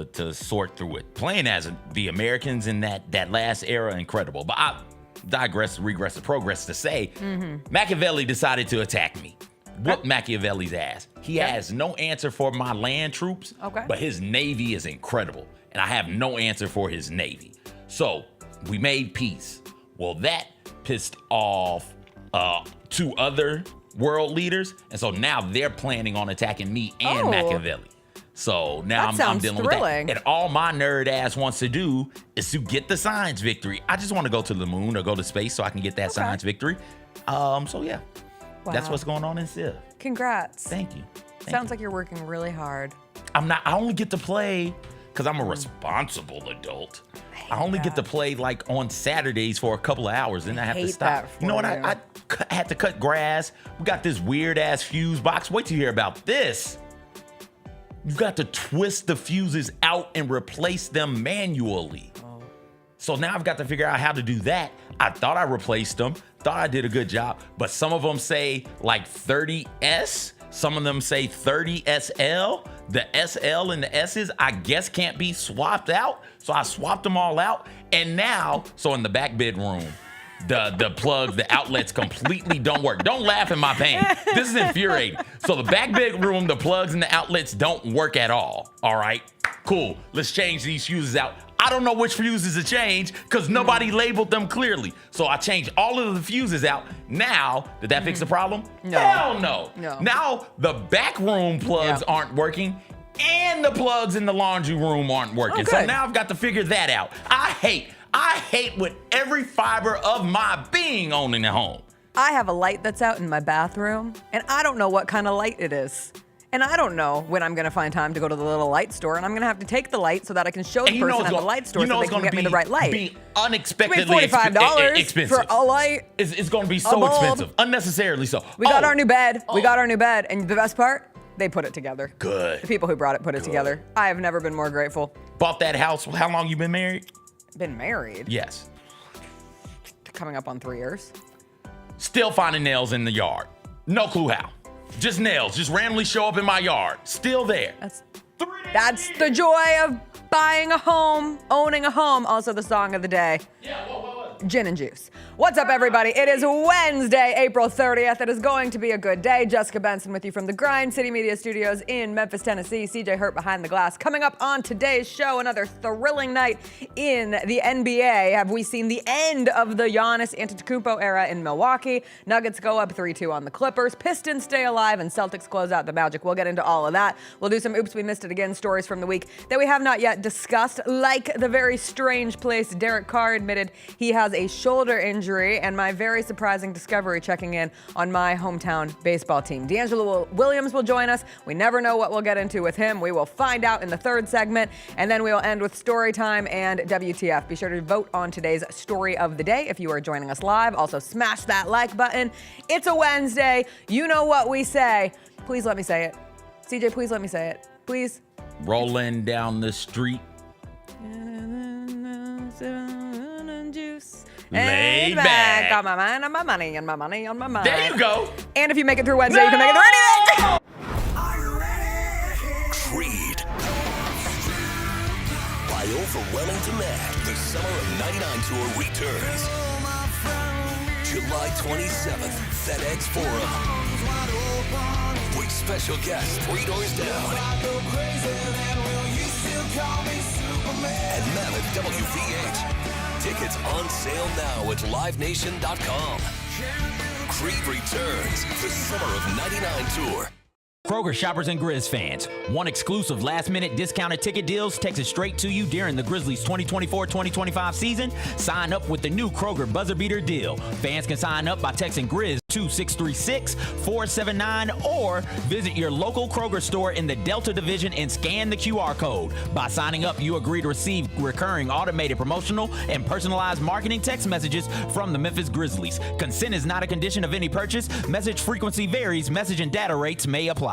to sort through it. Playing as the Americans in that last era, incredible. But I regress, progress to say, Machiavelli decided to attack me. Whoop Machiavelli's ass. He has no answer for my land troops, but his Navy is incredible. And I have no answer for his Navy. So we made peace. Well, that pissed off 2 other world leaders. And so now they're planning on attacking me and Machiavelli. So now I'm dealing with that. And all my nerd ass wants to do is to get the science victory. I just want to go to the moon or go to space so I can get that science victory. So yeah. Wow. That's what's going on in Civ. Congrats. Thank you. Sounds like you're working really hard. I only get to play because I'm a responsible adult. I only get to play like on Saturdays for a couple of hours, then I have to stop. You know what? I had to cut grass. We got this weird ass fuse box. Wait till you hear about this. You've got to twist the fuses out and replace them manually. So now I've got to figure out how to do that. I thought I replaced them, thought I did a good job, but some of them say like 30S, some of them say 30SL. The SL and the S's, I guess, can't be swapped out. So I swapped them all out. And now, so in the back bedroom, the plug, the outlets completely don't work. Don't laugh at my pain. This is infuriating. So the back bedroom, the plugs and the outlets don't work at all. All right, cool. Let's change these fuses out. I don't know which fuses to change because nobody labeled them clearly. So I changed all of the fuses out. Now, did that fix the problem? No. Hell no. Now the back room plugs aren't working and the plugs in the laundry room aren't working. So now I've got to figure that out. I hate with every fiber of my being owning a home. I have a light that's out in my bathroom and I don't know what kind of light it is. And I don't know when I'm going to find time to go to the little light store, and I'm going to have to take the light so that I can show the person at the light store so they can get me the right light. Be unexpectedly $45 expensive for a light. It's going to be so expensive, unnecessarily so. We got our new bed. We got our new bed, and the best part, they put it together. Good. The people who brought it put it together. I have never been more grateful. Bought that house. How long you been married? Been married? Yes. Coming up on 3 years. Still finding nails in the yard. No clue how. Just nails, just randomly show up in my yard. Still there. That's the joy of buying a home, owning a home. Also the song of the day. Yeah, what? Gin and juice. What's up, everybody? It is Wednesday, April 30th. It is going to be a good day. Jessica Benson with you from the Grind City Media Studios in Memphis, Tennessee. CJ Hurt behind the glass. Coming up on today's show, another thrilling night in the NBA. Have we seen the end of the Giannis Antetokounmpo era in Milwaukee? Nuggets go up 3-2 on the Clippers. Pistons stay alive and Celtics close out the Magic. We'll get into all of that. We'll do some Oops, We Missed It Again stories from the week that we have not yet discussed, like the very strange place Derek Carr admitted he has a shoulder injury, and my very surprising discovery checking in on my hometown baseball team. DeAngelo Williams will join us. We never know what we'll get into with him. We will find out in the third segment, and then we will end with story time and WTF. Be sure to vote on today's story of the day if you are joining us live. Also, smash that like button. It's a Wednesday. You know what we say. Please let me say it. CJ, please let me say it. Please. Rolling down the street. Juice. Laid back. Got my mind on my money and my money on my mind. There you go. And if you make it through Wednesday, you can make it through anything. Creed. By overwhelming demand, the Summer of '99 tour returns. July 27th, FedEx Forum. With special guests 3 doors down. And Mammoth WVH. Tickets on sale now at livenation.com. Creed returns, the Summer of '99 tour. Kroger shoppers and Grizz fans, one exclusive last-minute discounted ticket deals texted straight to you during the Grizzlies 2024-2025 season. Sign up with the new Kroger Buzzer Beater deal. Fans can sign up by texting Grizz to 636-479 or visit your local Kroger store in the Delta Division and scan the QR code. By signing up, you agree to receive recurring automated promotional and personalized marketing text messages from the Memphis Grizzlies. Consent is not a condition of any purchase. Message frequency varies. Message and data rates may apply.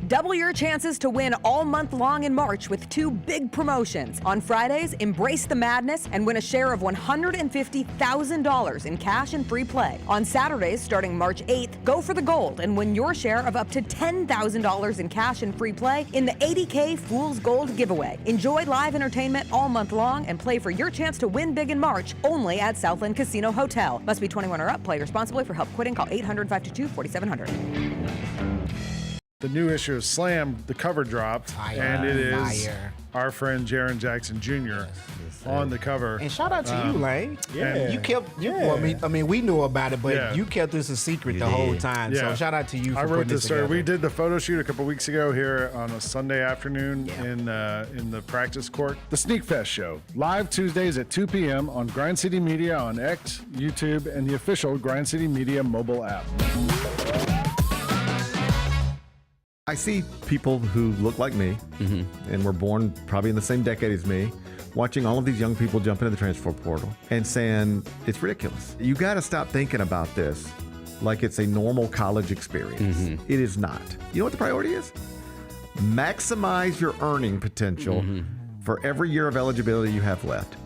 Double your chances to win all month long in March with 2 big promotions. On Fridays, embrace the madness and win a share of $150,000 in cash and free play. On Saturdays, starting March 8th, go for the gold and win your share of up to $10,000 in cash and free play in the 80K Fool's Gold giveaway. Enjoy live entertainment all month long and play for your chance to win big in March only at Southland Casino Hotel. Must be 21 or up. Play responsibly. For help quitting, call 800-522-4700. The new issue of Slam, the cover dropped, and it is our friend Jaren Jackson Jr. On the cover. And shout out to you, Lane. Yeah. You kept, well, I mean, we knew about it, but you kept this a secret the whole time. So shout out to you for I wrote this story. together. We did the photo shoot a couple weeks ago here on a Sunday afternoon in the practice court. The Sneak Fest show, live Tuesdays at 2 p.m. on Grind City Media on X, YouTube, and the official Grind City Media mobile app. I see people who look like me and were born probably in the same decade as me, watching all of these young people jump into the transfer portal and saying, it's ridiculous. You got to stop thinking about this like it's a normal college experience. It is not. You know what the priority is? Maximize your earning potential for every year of eligibility you have left.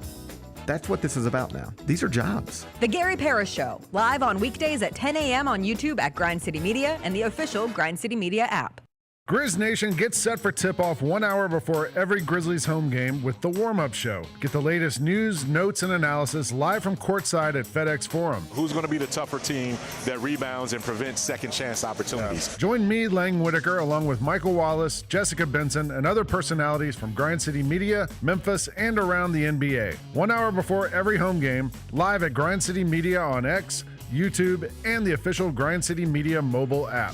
That's what this is about now. These are jobs. The Gary Parrish Show, live on weekdays at 10 a.m. on YouTube at Grind City Media and the official Grind City Media app. Grizz Nation gets set for tip-off 1 hour before every Grizzlies home game with the warm-up show. Get the latest news, notes, and analysis live from courtside at FedEx Forum. Who's going to be the tougher team that rebounds and prevents second-chance opportunities? Join me, Lang Whitaker, along with Michael Wallace, Jessica Benson, and other personalities from Grind City Media, Memphis, and around the NBA. 1 hour before every home game, live at Grind City Media on X, YouTube, and the official Grind City Media mobile app.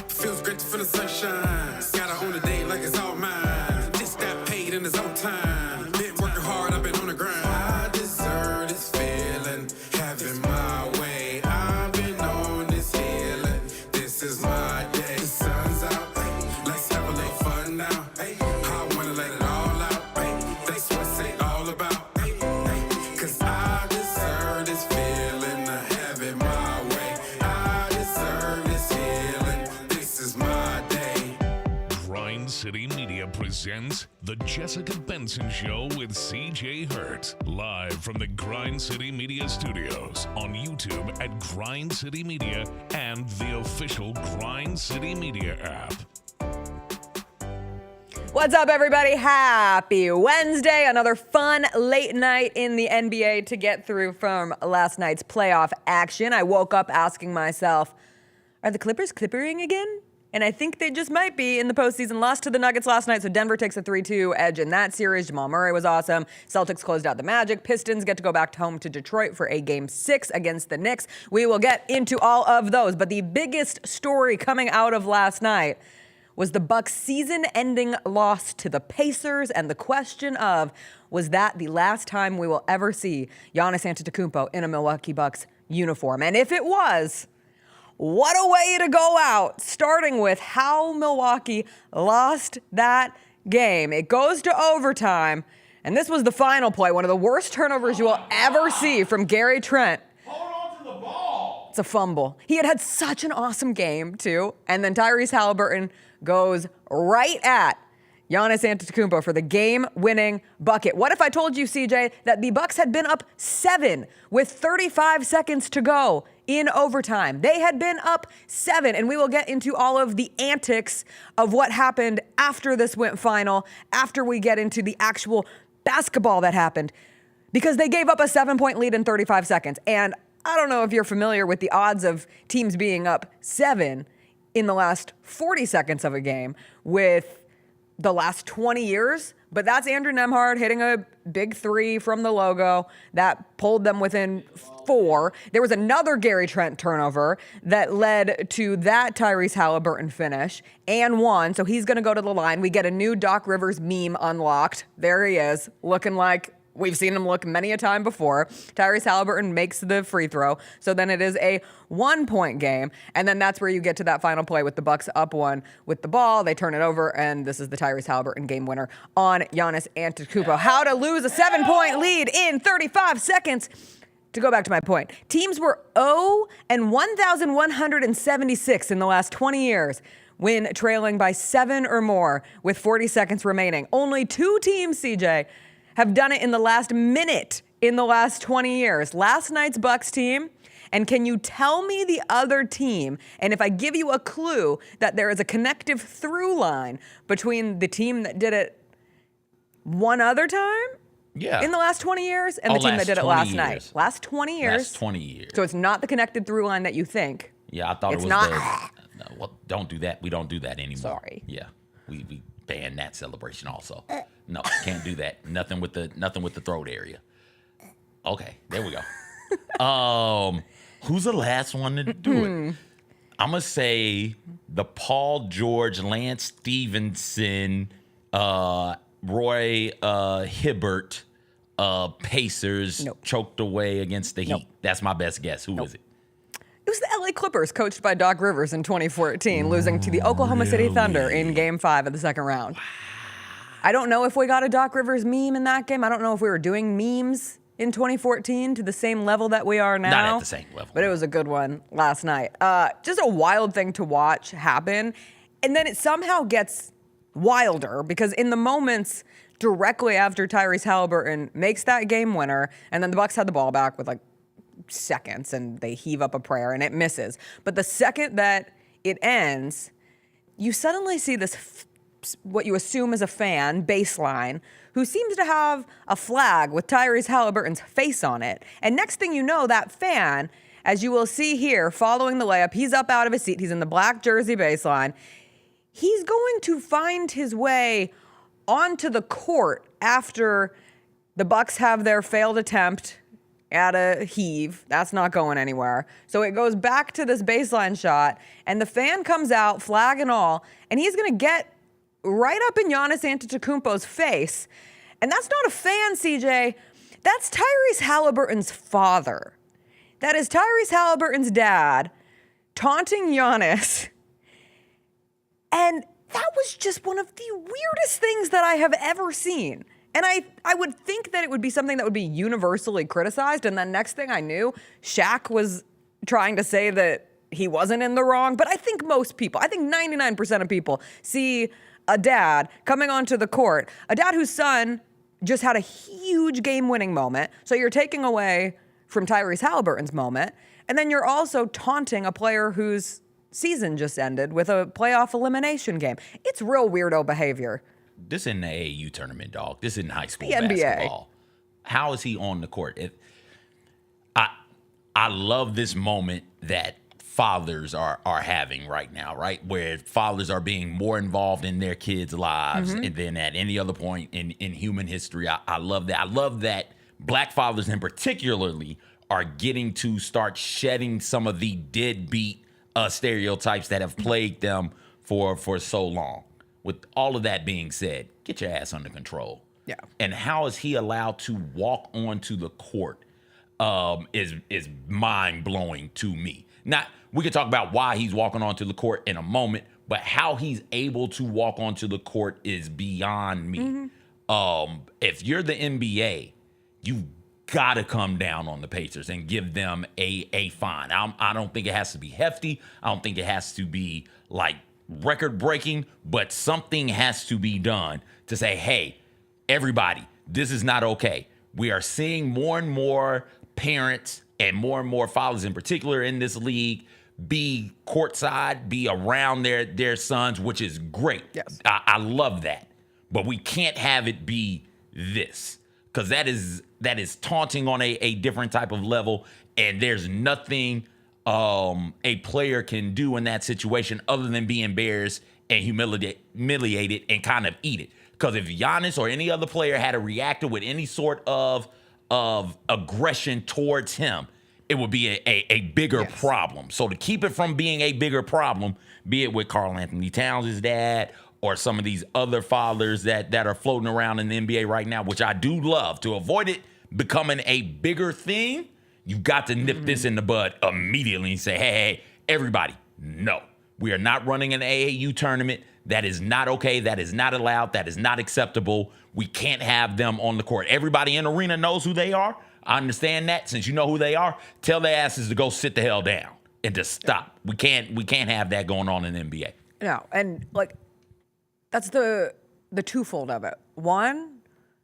Feels great to feel the sunshine. Gotta own the day like it's all mine. Just got paid in his own time. Been working hard, I've been on the grind. I deserve this feeling, having my way. I've been on this healing. This is my day. The sun's out, let's have a little fun now. I wanna let it all out. That's what it's all about. Cause I deserve this feeling, having my way. I deserve this healing. This is my day. Grind City Media presents The Jessica Benson Show with CJ Hurt. Live from the Grind City Media studios on YouTube at Grind City Media and the official Grind City Media app. What's up, everybody? Happy Wednesday. Another fun late night in the NBA to get through from last night's playoff action. I woke up asking myself, are the Clippers clippering again? And I think they just might be in the postseason. Lost to the Nuggets last night, so Denver takes a 3-2 edge in that series. Jamal Murray was awesome. Celtics closed out the Magic. Pistons get to go back home to Detroit for a Game 6 against the Knicks. We will get into all of those, but the biggest story coming out of last night was the Bucks' season-ending loss to the Pacers, and the question of, was that the last time we will ever see Giannis Antetokounmpo in a Milwaukee Bucks uniform? And if it was, what a way to go out, starting with how Milwaukee lost that game. It goes to overtime, and this was the final play, one of the worst turnovers you will ever see from Gary Trent. Hold on to the ball. It's a fumble. He had such an awesome game, too. And then Tyrese Haliburton goes right at Giannis Antetokounmpo for the game-winning bucket. What if I told you, CJ, that the Bucks had been up 7 with 35 seconds to go in overtime? They had been up 7, and we will get into all of the antics of what happened after this went final, after we get into the actual basketball that happened, because they gave up a 7-point lead in 35 seconds. And I don't know if you're familiar with the odds of teams being up 7 in the last 40 seconds of a game with the last 20 years, but that's Andrew Nembhard hitting a big 3 from the logo that pulled them within 4. There was another Gary Trent turnover that led to that Tyrese Haliburton finish and 1, so he's going to go to the line. We get a new Doc Rivers meme unlocked. There he is, looking like we've seen him look many a time before. Tyrese Haliburton makes the free throw. So then it is a 1-point game. And then that's where you get to that final play with the Bucks up 1 with the ball. They turn it over, and this is the Tyrese Haliburton game winner on Giannis Antetokounmpo. How to lose a 7-point lead in 35 seconds. to go back to my point, teams were 0 and 1,176 in the last 20 years when trailing by 7 or more with 40 seconds remaining. Only 2 teams, CJ, have done it in the last minute in the last 20 years. Last night's Bucks team, and can you tell me the other team? And if I give you a clue that there is a connective through line between the team that did it one other time in the last 20 years and the team that did it last night. Last 20 years. Last 20 years. So it's not the connected through line that you think. Yeah, I thought it's it was not. No, well, don't do that. We don't do that anymore. Sorry. Yeah, we banned that celebration also. No, can't do that. Nothing with the throat area. Okay, there we go. Who's the last one to do it? I'm gonna say the Paul George, Lance Stevenson, Roy Hibbert, Pacers choked away against the Heat. That's my best guess. Who is it? It was the LA Clippers, coached by Doc Rivers in 2014, losing to the Oklahoma City Thunder in Game 5 of the second round. Wow. I don't know if we got a Doc Rivers meme in that game. I don't know if we were doing memes in 2014 to the same level that we are now. Not at the same level. But it was a good one last night. Just a wild thing to watch happen. And then it somehow gets wilder because in the moments directly after Tyrese Haliburton makes that game winner, and then the Bucks had the ball back with like seconds and they heave up a prayer and it misses. But the second that it ends, you suddenly see this what you assume is a fan baseline who seems to have a flag with Tyrese Haliburton's face on it. And next thing you know, that fan, as you will see here, following the layup, he's up out of his seat. He's in the black jersey baseline. He's going to find his way onto the court after the Bucks have their failed attempt at a heave. That's not going anywhere. So it goes back to this baseline shot, and the fan comes out, flag and all, and he's going to get right up in Giannis Antetokounmpo's face. And that's not a fan, CJ. That's Tyrese Haliburton's father. That is Tyrese Haliburton's dad taunting Giannis. And that was just one of the weirdest things that I have ever seen. And I would think that it would be something that would be universally criticized. And then next thing I knew, Shaq was trying to say that he wasn't in the wrong. But I think most people, I think 99% of people see a dad coming onto the court, a dad whose son just had a huge game-winning moment. So you're taking away from Tyrese Haliburton's moment. And then you're also taunting a player whose season just ended with a playoff elimination game. It's real weirdo behavior. This isn't the AAU tournament, dog. This isn't high school the NBA. Basketball. How is he on the court? I love this moment that fathers are having right now, right? Where fathers are being more involved in their kids' lives than at any other point in human history. I love that. I love that black fathers in particularly are getting to start shedding some of the deadbeat stereotypes that have plagued them for so long. With all of that being said, get your ass under control. Yeah. And how is he allowed to walk onto the court is mind-blowing to me. Now, we could talk about why he's walking onto the court in a moment, but how he's able to walk onto the court is beyond me. If you're the NBA, you've got to come down on the Pacers and give them a fine. I don't think it has to be hefty. I don't think it has to be like record-breaking, but something has to be done to say, hey, everybody, this is not okay. We are seeing more and more parents and more fathers in particular in this league be courtside, be around their sons, which is great. Yes. I love that. But we can't have it be this, because that is taunting on a different type of level, and there's nothing a player can do in that situation other than be embarrassed and humiliated and kind of eat it. Because if Giannis or any other player had reacted with any sort of aggression towards him, it would be a bigger problem. So to keep it from being a bigger problem, be it with Karl Anthony Towns' dad or some of these other fathers that are floating around in the NBA right now, which I do love, to avoid it becoming a bigger thing, you've got to nip this in the bud immediately and say, hey, everybody, no. We are not running an AAU tournament. That is not okay. That is not allowed. That is not acceptable. We can't have them on the court. Everybody in the arena knows who they are. I understand that. Since you know who they are, tell their asses to go sit the hell down and to stop. We can't have that going on in the NBA. No, and like that's the twofold of it. One,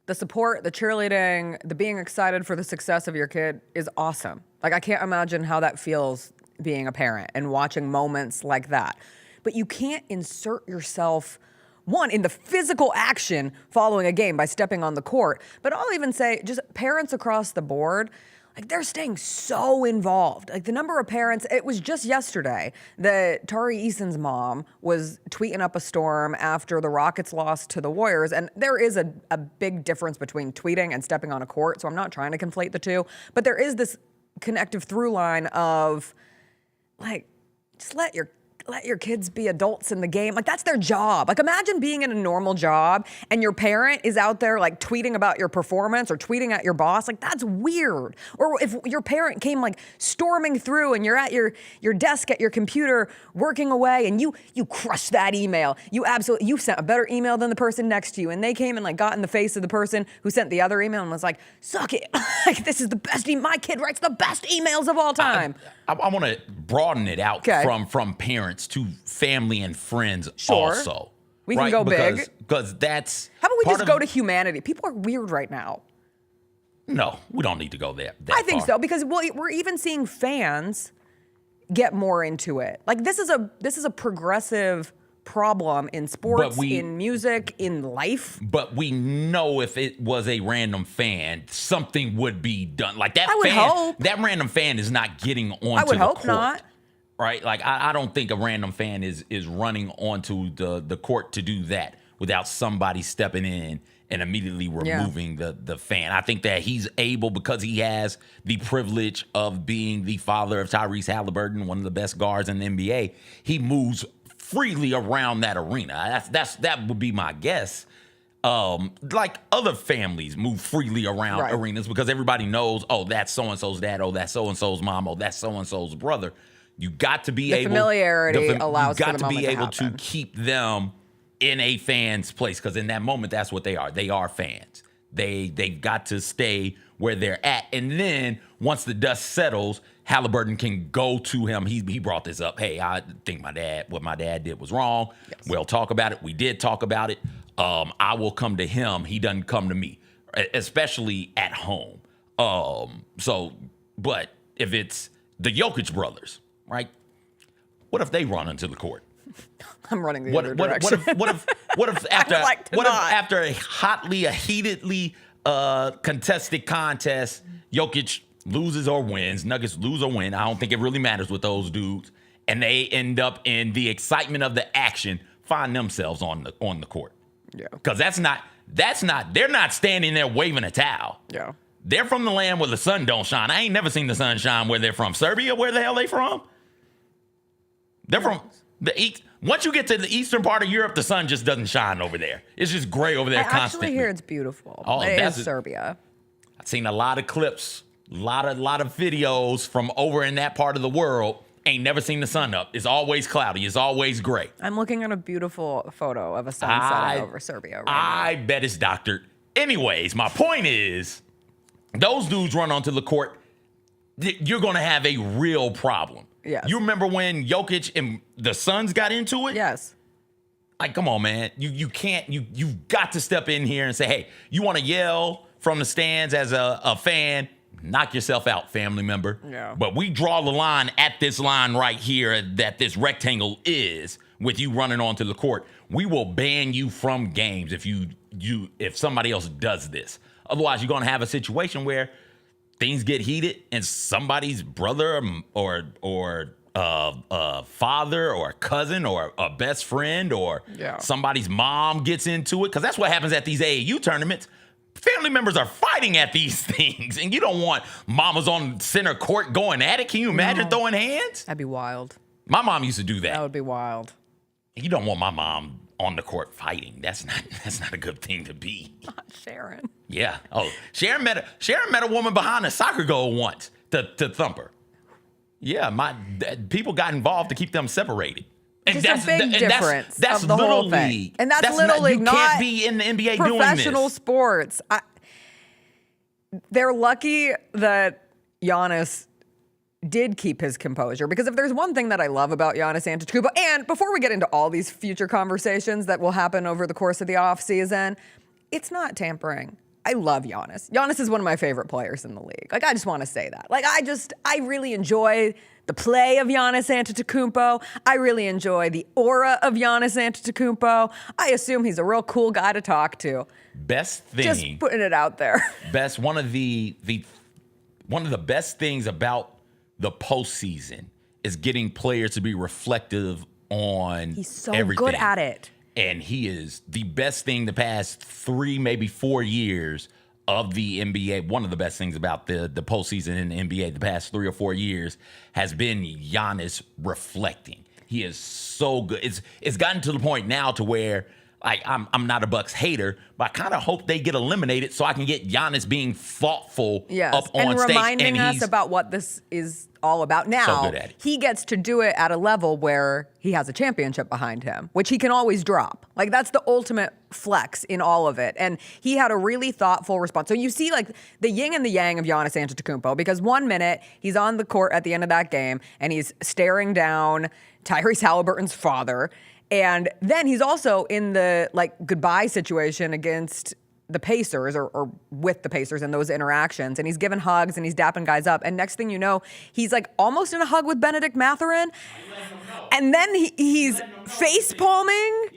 the support, the cheerleading, the being excited for the success of your kid is awesome. Like, I can't imagine how that feels being a parent and watching moments like that. But you can't insert yourself, one, in the physical action following a game by stepping on the court. But I'll even say just parents across the board, like, they're staying so involved. Like, the number of parents, it was just yesterday that Tari Eason's mom was tweeting up a storm after the Rockets lost to the Warriors. And there is a big difference between tweeting and stepping on a court, so I'm not trying to conflate the two. But there is this connective through line of, like, just let your kids be adults in the game. Like, that's their job. Like, imagine being in a normal job and your parent is out there, like, tweeting about your performance or tweeting at your boss. Like, that's weird. Or if your parent came, like, storming through and you're at your desk at your computer working away and you crushed that email. You sent a better email than the person next to you. And they came and, like, got in the face of the person who sent the other email and was like, suck it. Like, this is the best my kid writes the best emails of all time. I want to broaden it out from parents to family and friends sure. also. We can go big. Because that's... How about we just go to humanity? People are weird right now. No, we don't need to go there. I think so, because we're even seeing fans get more into it. Like, this is a progressive problem in sports, in music, in life. But we know if it was a random fan, something would be done. Like, that I would hope. That random fan is not getting onto the court. I would hope not. Right? Like, I don't think a random fan is running onto the court to do that without somebody stepping in and immediately removing the fan. I think that he's able, because he has the privilege of being the father of Tyrese Haliburton, one of the best guards in the NBA. He moves freely around that arena. That would be my guess. Like, other families move freely around arenas because everybody knows, oh, that's so-and-so's dad, oh, that's so-and-so's mom, oh, that's so-and-so's brother. You got to be able... Familiarity allows for the moment to happen. You got to be able to keep them in a fan's place, because in that moment, that's what they are. They are fans. They've got to stay where they're at. And then once the dust settles, Haliburton can go to him. He brought this up. Hey, I think what my dad did was wrong. Yes. We'll talk about it. We did talk about it. I will come to him. He doesn't come to me, especially at home. But if it's the Jokic brothers, right? What if they run into the court? I'm running the other direction. What if after a heatedly contested contest, Jokic loses or wins, Nuggets lose or win. I don't think it really matters with those dudes, and they end up in the excitement of the action, find themselves on the court. Yeah, because that's not. They're not standing there waving a towel. Yeah, they're from the land where the sun don't shine. I ain't never seen the sun shine where they're from. Serbia, where the hell they from? They're from the east. Once you get to the eastern part of Europe, the sun just doesn't shine over there. It's just gray over there constantly. I actually hear it's beautiful. Oh, that's Serbia. I've seen a lot of clips, a lot of videos from over in that part of the world. Ain't never seen the sun up. It's always cloudy. It's always gray. I'm looking at a beautiful photo of a sun setting over Serbia right now. I bet it's doctored. Anyways, my point is, those dudes run onto the court, you're going to have a real problem. Yes. You remember when Jokic and the Suns got into it? Yes. Like, come on, man. You can't, you've got to step in here and say, hey, you want to yell from the stands as a fan? Knock yourself out, family member. Yeah. But we draw the line at this line right here that this rectangle is with you running onto the court. We will ban you from games if somebody else does this. Otherwise, you're going to have a situation where things get heated and somebody's brother or father or cousin or a best friend or somebody's mom gets into it. Because that's what happens at these AAU tournaments. Family members are fighting at these things, and you don't want mamas on center court going at it. Can you imagine throwing hands? That'd be wild. My mom used to do that. That would be wild. You don't want my mom on the court fighting. That's not a good thing to be. Not Sharon. Yeah. Oh, Sharon met a woman behind a soccer goal once to thump her. Yeah, people got involved to keep them separated. And that's a big difference. That's of the Little whole thing. League. And that's Little League, you not can't be in the NBA doing this. Professional sports. they're lucky that Giannis did keep his composure, because if there's one thing that I love about Giannis Antetokounmpo, and before we get into all these future conversations that will happen over the course of the offseason, it's not tampering. I love Giannis. Giannis is one of my favorite players in the league. Like, I just want to say that. Like, I really enjoy the play of Giannis Antetokounmpo. I really enjoy the aura of Giannis Antetokounmpo. I assume he's a real cool guy to talk to. Best thing. Just putting it out there. One of the best things about the postseason is getting players to be reflective on He's so everything. good at it. And he is the best thing the past 3, maybe 4 years of the NBA. One of the best things about the postseason in the NBA the past 3 or 4 years has been Giannis reflecting. He is so good. It's gotten to the point now to where, like, I'm not a Bucks hater, but I kind of hope they get eliminated so I can get Giannis being thoughtful up on and stage. reminding us about what this is all about. Now, so good at it. He gets to do it at a level where he has a championship behind him, which he can always drop. Like, that's the ultimate flex in all of it. And he had a really thoughtful response. So you see, like, the yin and the yang of Giannis Antetokounmpo, because 1 minute he's on the court at the end of that game and he's staring down Tyrese Haliburton's father. And then he's also in the, like, goodbye situation against the Pacers or with the Pacers in those interactions. And he's giving hugs and he's dapping guys up. And next thing you know, he's, like, almost in a hug with Benedict Mathurin. And then he's face palming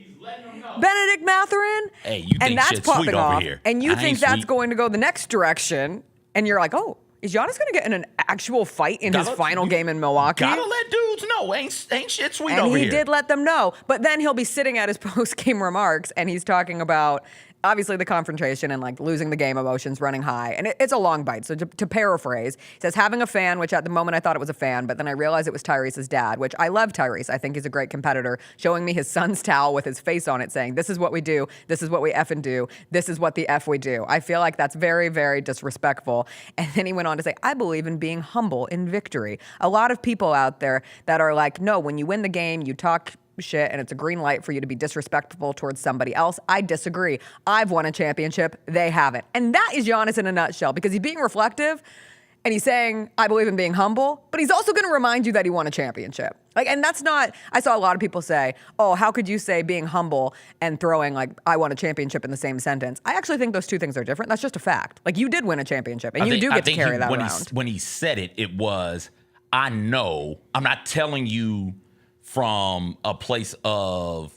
Benedict Mathurin. Hey, you think and that's shit's popping sweet off. over here. And you I think ain't that's sweet. going to go the next direction. And you're like, oh, is Giannis going to get in an actual fight in his final game in Milwaukee? Gotta let dudes know. Ain't shit sweet and over he here. did let them know. But then he'll be sitting at his post-game remarks, and he's talking about, obviously, the confrontation and, like, losing the game, emotions running high. And it's a long bite. So to paraphrase, he says, having a fan, which at the moment I thought it was a fan, but then I realized it was Tyrese's dad, which I love Tyrese. I think he's a great competitor, showing me his son's towel with his face on it saying, this is what we do, this is what we effing do, this is what the F we do. I feel like that's very, very disrespectful. And then he went on to say, I believe in being humble in victory. A lot of people out there that are like, no, when you win the game, you talk shit and it's a green light for you to be disrespectful towards somebody else. I disagree. I've won a championship. They haven't. And that is Giannis in a nutshell, because he's being reflective and he's saying, I believe in being humble, but he's also going to remind you that he won a championship. Like, and that's not, I saw a lot of people say, oh, how could you say being humble and throwing, like, I won a championship in the same sentence? I actually think those two things are different. That's just a fact. Like, you did win a championship and you do get to carry that around. When he said it, it was, I know, I'm not telling you from a place of,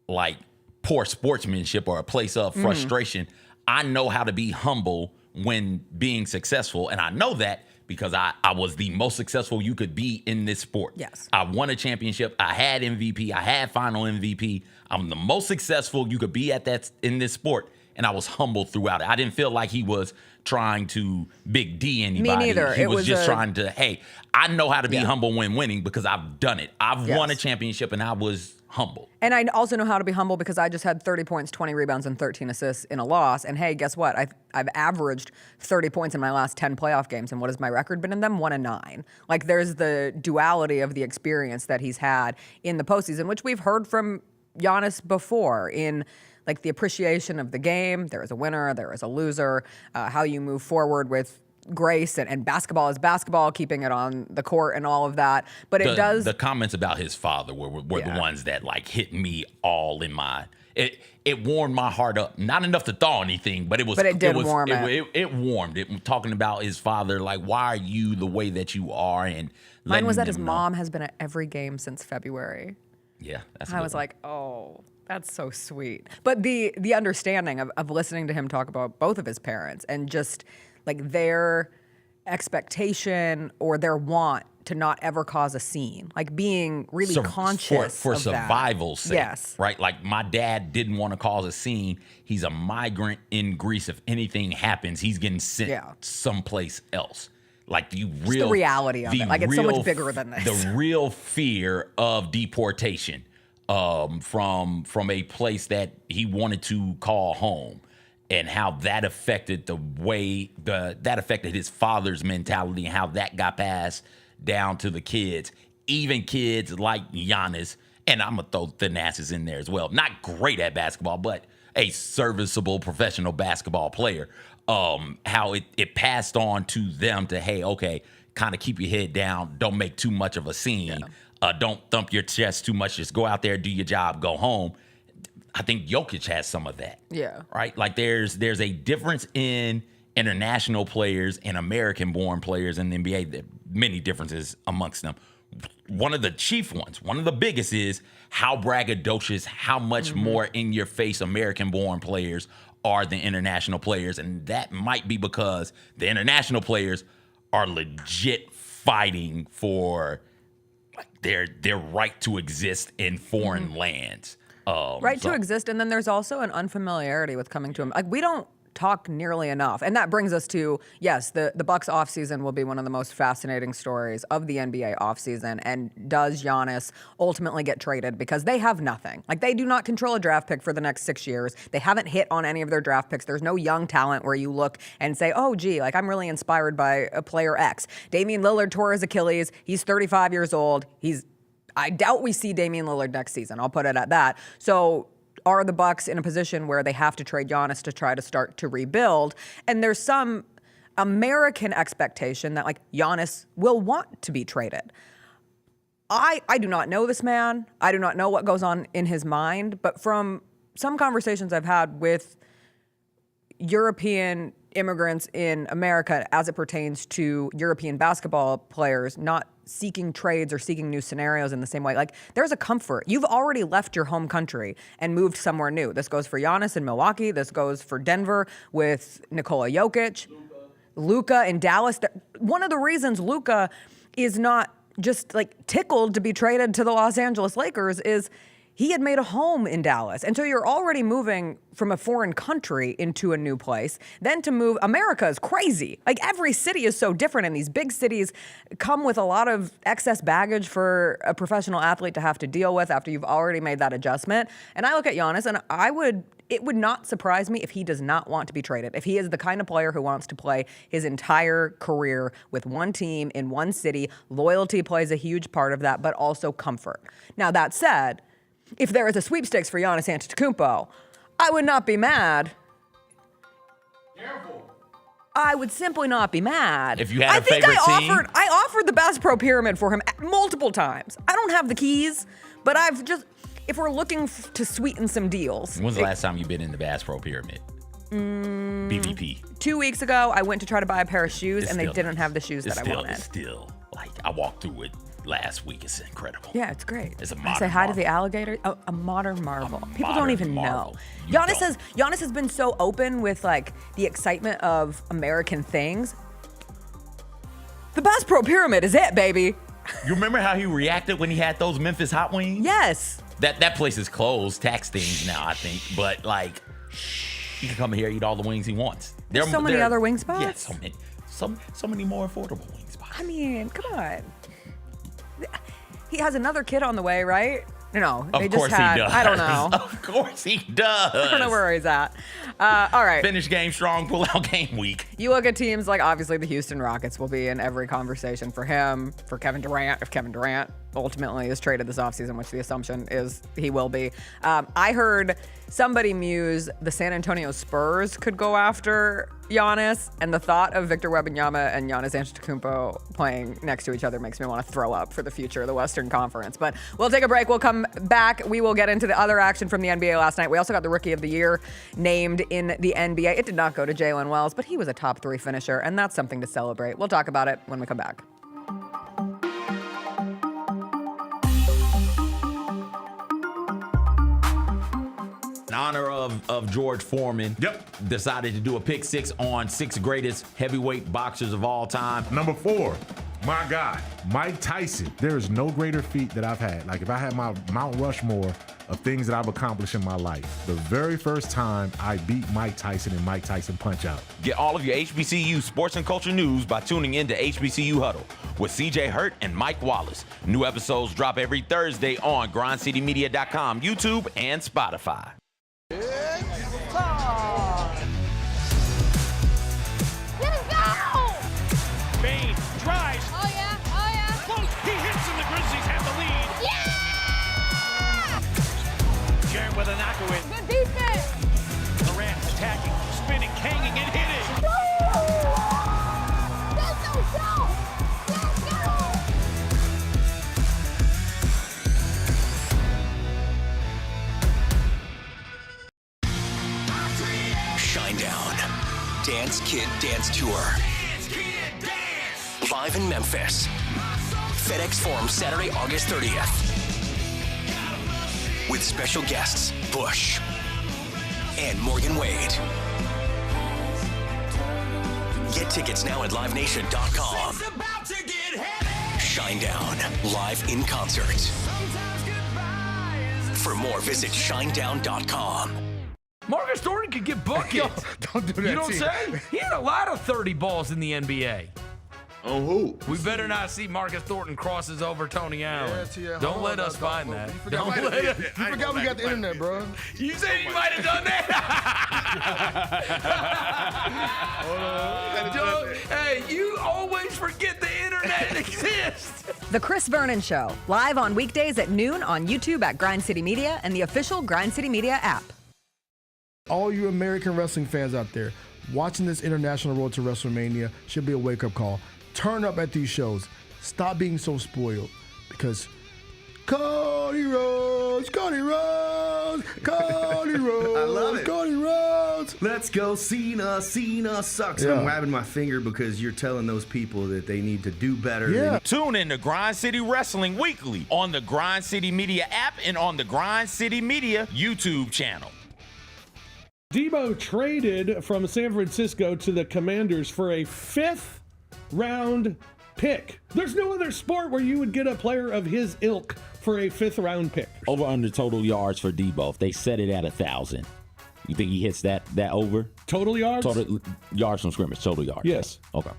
like, poor sportsmanship or a place of frustration. I know how to be humble when being successful. And I know that because I was the most successful you could be in this sport. Yes. I won a championship. I had MVP. I had final MVP. I'm the most successful you could be at that in this sport. And I was humble throughout it. I didn't feel like he was trying to big D anybody. Me neither. He was just trying to, hey, I know how to be humble when winning because I've done it. I've won a championship and I was humble. And I also know how to be humble because I just had 30 points, 20 rebounds, and 13 assists in a loss. And hey, guess what? I've averaged 30 points in my last 10 playoff games. And what has my record been in them? 1-9. Like, there's the duality of the experience that he's had in the postseason, which we've heard from Giannis before in, like, the appreciation of the game. There is a winner, there is a loser, how you move forward with grace and basketball is basketball, keeping it on the court and all of that. But it does. The comments about his father were the ones that, like, hit me all in my. It warmed my heart up. Not enough to thaw anything, but it was. But it did warm it. It warmed it. Talking about his father, like, why are you the way that you are? And mine was that his know. mom has been at every game since February. Yeah, that's. I was like, oh, that's so sweet. But the understanding of listening to him talk about both of his parents and just, like, their expectation or their want to not ever cause a scene, like being really conscious for of survival's sake. Yes. Right? Like, my dad didn't want to cause a scene. He's a migrant in Greece. If anything happens, he's getting sent someplace else. Like, the reality of it. Like, it's so much bigger than this. The real fear of deportation from a place that he wanted to call home, and how that affected the way that affected his father's mentality, and how that got passed down to the kids, even kids like Giannis. And I'm gonna throw Thanasis in there as well. Not great at basketball, but a serviceable professional basketball player. how it passed on to them to, hey, okay, kind of keep your head down. Don't make too much of a scene. Don't thump your chest too much. Just go out there, do your job, go home. I think Jokic has some of that. Yeah. Right? Like there's a difference in international players and American-born players in the NBA. There are many differences amongst them. One of the chief ones, one of the biggest is how braggadocious, how much more in-your-face American-born players are than international players. And that might be because the international players are legit fighting for their right to exist in foreign lands. To exist, and then there's also an unfamiliarity with coming to him. Like, we don't talk nearly enough, and that brings us to, yes, the Bucks offseason will be one of the most fascinating stories of the NBA offseason. And does Giannis ultimately get traded? Because they have nothing. Like, they do not control a draft pick for the next 6 years. They haven't hit on any of their draft picks. There's no young talent where you look and say, oh, gee, like, I'm really inspired by a player X. Damian Lillard tore his Achilles. He's 35 years old. I doubt we see Damian Lillard next season. I'll put it at that. So are the Bucks in a position where they have to trade Giannis to try to start to rebuild? And there's some American expectation that, like, Giannis will want to be traded. I do not know this man. I do not know what goes on in his mind. But from some conversations I've had with European immigrants in America as it pertains to European basketball players not seeking trades or seeking new scenarios in the same way. Like, there's a comfort. You've already left your home country and moved somewhere new. This goes for Giannis in Milwaukee. This goes for Denver with Nikola Jokic. Luka in Dallas. One of the reasons Luka is not just like tickled to be traded to the Los Angeles Lakers is he had made a home in Dallas. And so you're already moving from a foreign country into a new place. Then to move, America is crazy. Like, every city is so different, and these big cities come with a lot of excess baggage for a professional athlete to have to deal with after you've already made that adjustment. And I look at Giannis, and it would not surprise me if he does not want to be traded. If he is the kind of player who wants to play his entire career with one team in one city, loyalty plays a huge part of that, but also comfort. Now, that said, if there is a sweepstakes for Giannis Antetokounmpo, I would not be mad. Careful. I would simply not be mad. If you had a favorite team? I offered the Bass Pro Pyramid for him multiple times. I don't have the keys, but if we're looking to sweeten some deals. When's the last time you've been in the Bass Pro Pyramid? BVP. 2 weeks ago, I went to try to buy a pair of shoes, and they didn't have the shoes that I wanted. It's still, like, I walked through it last week. It's incredible. Yeah, it's great. It's a modern I say hi marvel. to the alligator. Oh, a modern marvel. People modern don't even marvel. know. Giannis has been so open with, like, the excitement of American things. The Bass Pro Pyramid is it, baby. You remember how he reacted when he had those Memphis hot wings? Yes. That place is closed, tax things now, I think. But, like, he can come here, eat all the wings he wants. There's so many other wing spots. Yeah, so many more affordable wing spots. I mean, come on. He has another kid on the way, right? No, Of course he does. I don't know. Of course he does. I don't know where he's at. All right. Finish game strong, pull out game weak. You look at teams like, obviously, the Houston Rockets will be in every conversation for him, for Kevin Durant, if Kevin Durant ultimately is traded this offseason, which the assumption is he will be. I heard somebody muse the San Antonio Spurs could go after Giannis, and the thought of Victor Wembanyama and Giannis Antetokounmpo playing next to each other makes me want to throw up for the future of the Western Conference. But we'll take a break. We'll come back. We will get into the other action from the NBA last night. We also got the Rookie of the Year named in the NBA. It did not go to Jalen Wells, but he was a top 3 finisher, and that's something to celebrate. We'll talk about it when we come back. In honor of George Foreman, decided to do a pick 6 on 6 greatest heavyweight boxers of all time. Number 4, my guy, Mike Tyson. There is no greater feat that I've had. Like, if I had my Mount Rushmore of things that I've accomplished in my life, the very first time I beat Mike Tyson in Mike Tyson Punch-Out. Get all of your HBCU sports and culture news by tuning in to HBCU Huddle with CJ Hurt and Mike Wallace. New episodes drop every Thursday on grindcitymedia.com, YouTube, and Spotify. Bain drives. Oh yeah. Close. He hits and the Grizzlies have the lead. Yeah! Jarrett with a knockaway. Good defense. Durant attacking, spinning, hanging, and hitting. Dance Kid Dance Tour. Live in Memphis. FedEx Forum, Saturday, August 30th. With special guests, Bush and Morgan Wade. Get tickets now at livenation.com. Shinedown, live in concert. For more, visit shinedown.com. Marcus Thornton could get buckets. Don't do that. You don't say? He had a lot of 30 balls in the NBA. On who? We better not see Marcus Thornton crosses over Tony Allen. Yeah, don't let us find that. You forgot we got the internet, bro. You said you might have done that? Hey, you always forget the internet exists. The Chris Vernon Show, live on weekdays at noon on YouTube at Grind City Media and the official Grind City Media app. All you American wrestling fans out there, watching this international road to WrestleMania should be a wake-up call. Turn up at these shows. Stop being so spoiled, because Cody Rhodes, Cody Rhodes, Cody Rhodes, I love it. Cody Rhodes. Let's go, Cena. Cena sucks. Yeah. I'm wagging my finger because you're telling those people that they need to do better. Yeah. Tune in to Grind City Wrestling weekly on the Grind City Media app and on the Grind City Media YouTube channel. Debo traded from San Francisco to the Commanders for a 5th round pick. There's no other sport where you would get a player of his ilk for a 5th round pick. Over under total yards for Debo. If they set it at 1,000, you think he hits that over? Total yards? Total yards from scrimmage, total yards. Yes. Okay.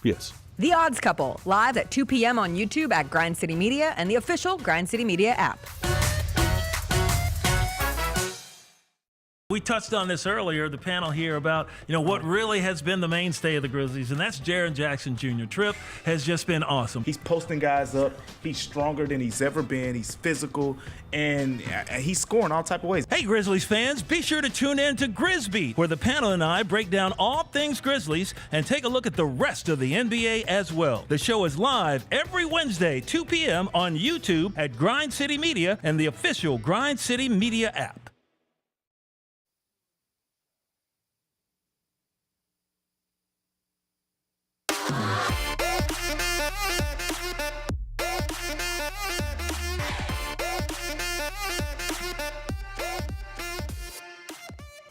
Yes. The Odds Couple, live at 2 p.m. on YouTube at Grind City Media and the official Grind City Media app. We touched on this earlier, the panel here, about what really has been the mainstay of the Grizzlies, and that's Jaren Jackson Jr. Trip has just been awesome. He's posting guys up. He's stronger than he's ever been. He's physical, and he's scoring all type of ways. Hey, Grizzlies fans, be sure to tune in to Grizzbeat, where the panel and I break down all things Grizzlies and take a look at the rest of the NBA as well. The show is live every Wednesday, 2 p.m. on YouTube at Grind City Media and the official Grind City Media app.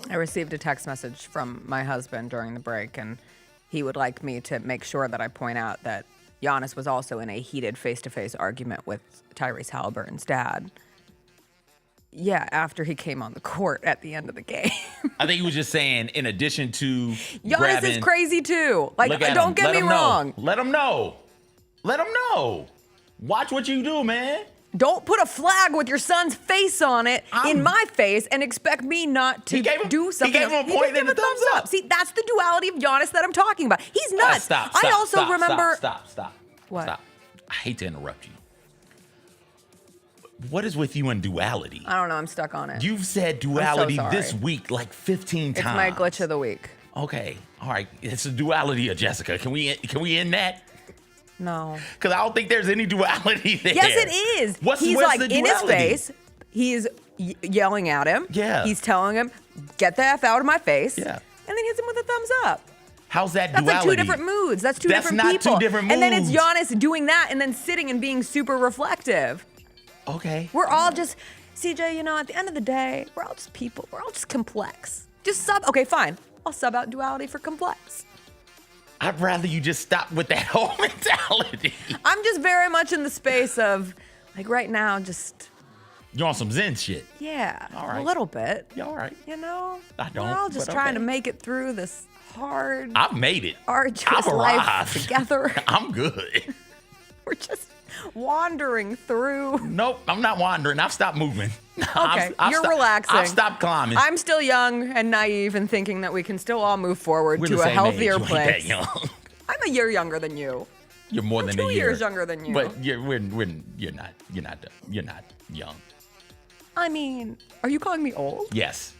I received a text message from my husband during the break, and he would like me to make sure that I point out that Giannis was also in a heated face-to-face argument with Tyrese Haliburton's dad. Yeah, after he came on the court at the end of the game. I think he was just saying, in addition to Giannis is crazy too. Like, don't get me wrong. Let him know. Let him know. Watch what you do, man. Don't put a flag with your son's face on it in my face and expect me not to do something. He gave him a point and a thumbs up. See, that's the duality of Giannis that I'm talking about. He's nuts. Stop. I also remember. Stop. What? Stop. I hate to interrupt you. What is with you and duality? I don't know. I'm stuck on it. You've said duality this week like 15 times. It's my glitch of the week. Okay. All right. It's the duality of Jessica. Can we end that? No. Because I don't think there's any duality there. Yes, it is. He's like in his face. He's yelling at him. Yeah. He's telling him, get the F out of my face. Yeah. And then hits him with a thumbs up. How's that That's duality? like 2 different moods. That's two different not people. 2 different moods. And then it's Giannis doing that and then sitting and being super reflective. Okay. We're all just, CJ, at the end of the day, we're all just people. We're all just complex. Okay, fine. I'll sub out duality for complex. I'd rather you just stop with that whole mentality. I'm just very much in the space of, like, right now, just... You're on some Zen shit. Yeah, all right. A little bit. Yeah, all right. I don't. We're all just trying to make it through this hard... I've made it. Arduous I've life arrived. together. I'm good. We're just wandering through. Nope, I'm not wandering. I've stopped moving. Okay, you're relaxing. I've stopped climbing. I'm still young and naive and thinking that we can still all move forward We're to the a same healthier age. You ain't place. that young. I'm a year younger than you. You're more than a 2 year. years younger than you. But you're not young. I mean, are you calling me old? Yes.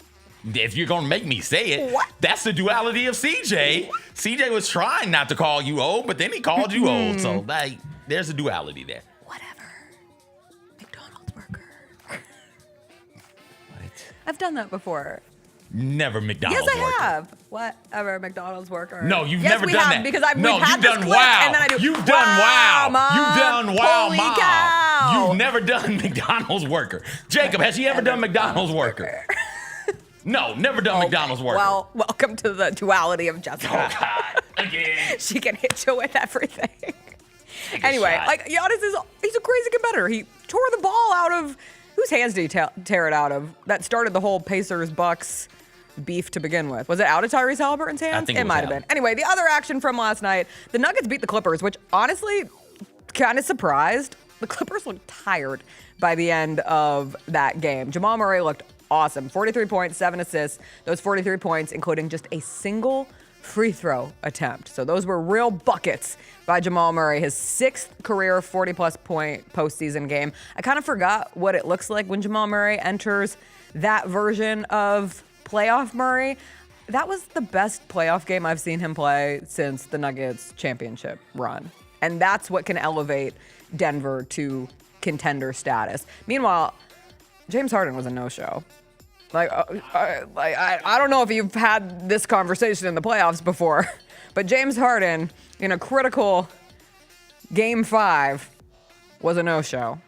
If you're gonna make me say it, What? That's the duality of CJ. CJ was trying not to call you old, but then he called you old. So there's a duality there. I've done that before. Never McDonald's Yes, I worker. have. Whatever, McDonald's worker. No, you've yes, never we done have, that. Because I've no, we've had you've this done clip, wow. and then I do. You've done wow. Mom. You've done wow, Holy mom. cow. You've never done McDonald's worker. Jacob, has she ever done McDonald's worker? No, never done McDonald's worker. Well, welcome to the duality of Jessica. Oh, God. Again. She can hit you with everything. Anyway, shot. like Giannis he's a crazy competitor. He tore the ball out of whose hands did he tear it out of? That started the whole Pacers-Bucks beef to begin with. Was it out of Tyrese Haliburton's hands? I think it might have been. Anyway, the other action from last night, the Nuggets beat the Clippers, which honestly kind of surprised. The Clippers looked tired by the end of that game. Jamal Murray looked awesome. 43 points, 7 assists. Those 43 points including just a single free throw attempt. So those were real buckets by Jamal Murray, his 6th career 40-plus point postseason game. I kind of forgot what it looks like when Jamal Murray enters that version of playoff Murray. That was the best playoff game I've seen him play since the Nuggets championship run. And that's what can elevate Denver to contender status. Meanwhile, James Harden was a no-show. I don't know if you've had this conversation in the playoffs before, but James Harden in a critical Game 5 was a no-show.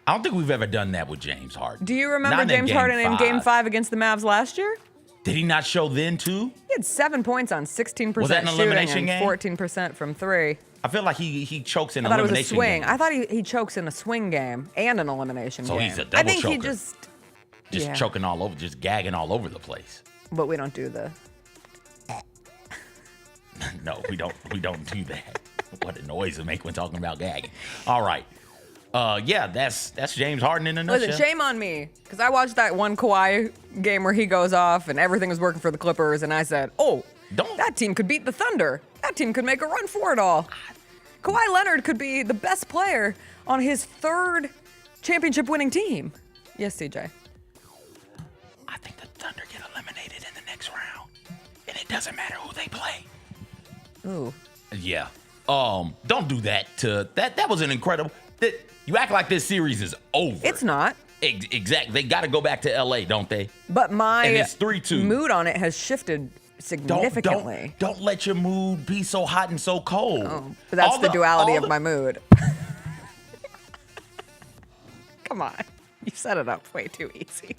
I don't think we've ever done that with James Harden. Do you remember Not James Harden in Game 5 against the Mavs last year? Did he not show then too? He had 7 points on 16% Was that an shooting elimination and game? 14% from 3. I feel like he chokes in I thought it was a elimination swing. game. I thought he chokes in a swing game and an elimination So game. he's a double I think he choker. just yeah. choking all over, just gagging all over the place. But we don't do the. No, we don't do that. What a noise it make when talking about gagging. All right. Yeah, that's James Harden in a nutshell. Listen, shame on me, because I watched that one Kawhi game where he goes off and everything was working for the Clippers, and I said, oh, that team could beat the Thunder. That team could make a run for it all. Kawhi Leonard could be the best player on his 3rd championship-winning team. Yes, CJ. I think the Thunder get eliminated in the next round, and it doesn't matter who they play. Ooh. Yeah. Don't do that to that. That was an incredible. You act like this series is over. It's not. Exactly. They got to go back to LA, don't they? But my And it's 3-2. mood on it has shifted significantly. Don't let your mood be so hot and so cold. Oh, but that's the duality of my mood. Come on. You set it up way too easy.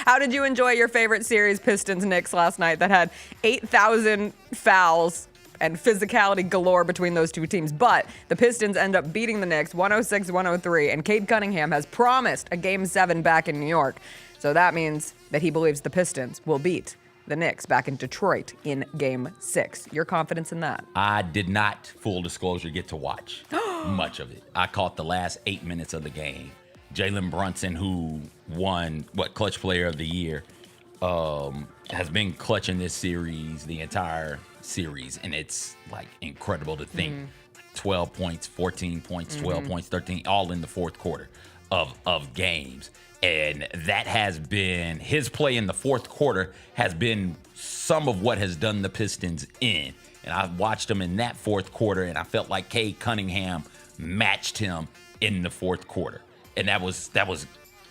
How did you enjoy your favorite series, Pistons-Knicks, last night that had 8,000 fouls and physicality galore between those two teams? But the Pistons end up beating the Knicks 106-103, and Cade Cunningham has promised a Game 7 back in New York. So that means that he believes the Pistons will beat the Knicks back in Detroit in Game 6. Your confidence in that? I did not, full disclosure, get to watch much of it. I caught the last 8 minutes of the game. Jalen Brunson, who won, Clutch Player of the Year, has been clutching this series, the entire series, and it's like incredible to think 12 points, 14 points, 12 points, 13, all in the fourth quarter of games. And that has been, his play in the fourth quarter has been some of what has done the Pistons in. And I watched him in that fourth quarter, and I felt like Cade Cunningham matched him in the fourth quarter. And that was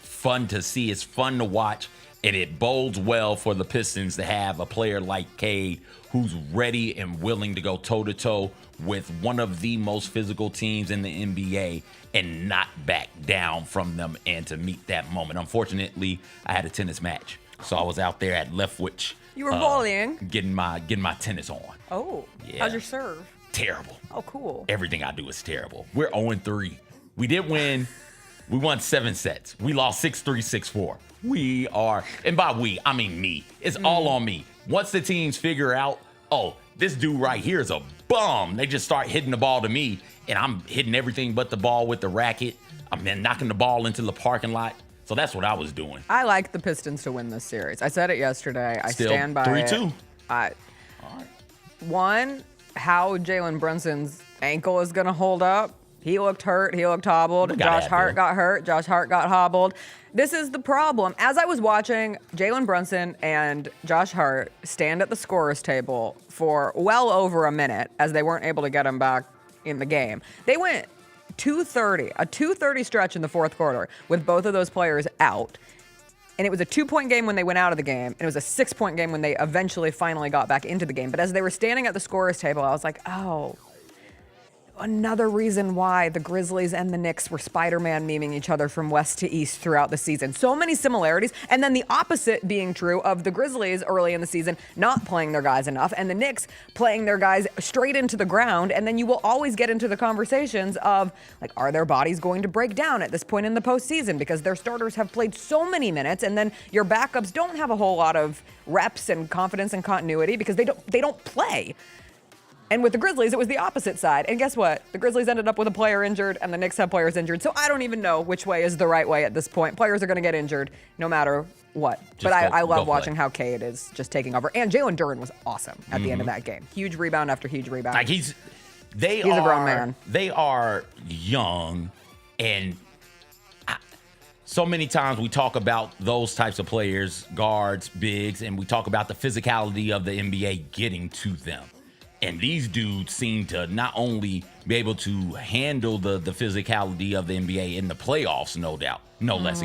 fun to see. It's fun to watch, and it bodes well for the Pistons to have a player like Cade who's ready and willing to go toe-to-toe with one of the most physical teams in the NBA and not back down from them and to meet that moment. Unfortunately, I had a tennis match, so I was out there at Leftwich. You were volleying? Getting my tennis on. Oh, Yeah. How's your serve? Terrible. Oh, cool. Everything I do is terrible. We're 0-3. We did win. We won 7 sets. We lost 6-3, 6-4. We are, and by we, I mean me. It's all on me. Once the teams figure out, oh, this dude right here is a bum, they just start hitting the ball to me, and I'm hitting everything but the ball with the racket. I'm then knocking the ball into the parking lot. So that's what I was doing. I like the Pistons to win this series. I said it yesterday. I Still stand by 3-2. it. One, how Jalen Brunson's ankle is going to hold up. He looked hurt. He looked hobbled. Josh Hart got hurt. Josh Hart got hobbled. This is the problem. As I was watching Jalen Brunson and Josh Hart stand at the scorer's table for well over a minute as they weren't able to get him back in the game, they went a 2:30 stretch in the fourth quarter with both of those players out. And it was a 2-point game when they went out of the game, and it was a 6-point game when they finally got back into the game. But as they were standing at the scorer's table, I was like, oh, another reason why the Grizzlies and the Knicks were Spider-Man memeing each other from west to east throughout the season. So many similarities. And then the opposite being true of the Grizzlies early in the season not playing their guys enough, and the Knicks playing their guys straight into the ground. And then you will always get into the conversations of, like, are their bodies going to break down at this point in the postseason because their starters have played so many minutes, and then your backups don't have a whole lot of reps and confidence and continuity because they don't play. And with the Grizzlies, it was the opposite side. And guess what? The Grizzlies ended up with a player injured, and the Knicks have players injured. So I don't even know which way is the right way at this point. Players are going to get injured no matter what. But I love watching how Cade is just taking over. And Jalen Duren was awesome at the end of that game. Huge rebound after huge rebound. Like he's a grown man. They are young, and so many times we talk about those types of players, guards, bigs, and we talk about the physicality of the NBA getting to them. And these dudes seem to not only be able to handle the physicality of the NBA in the playoffs, no less,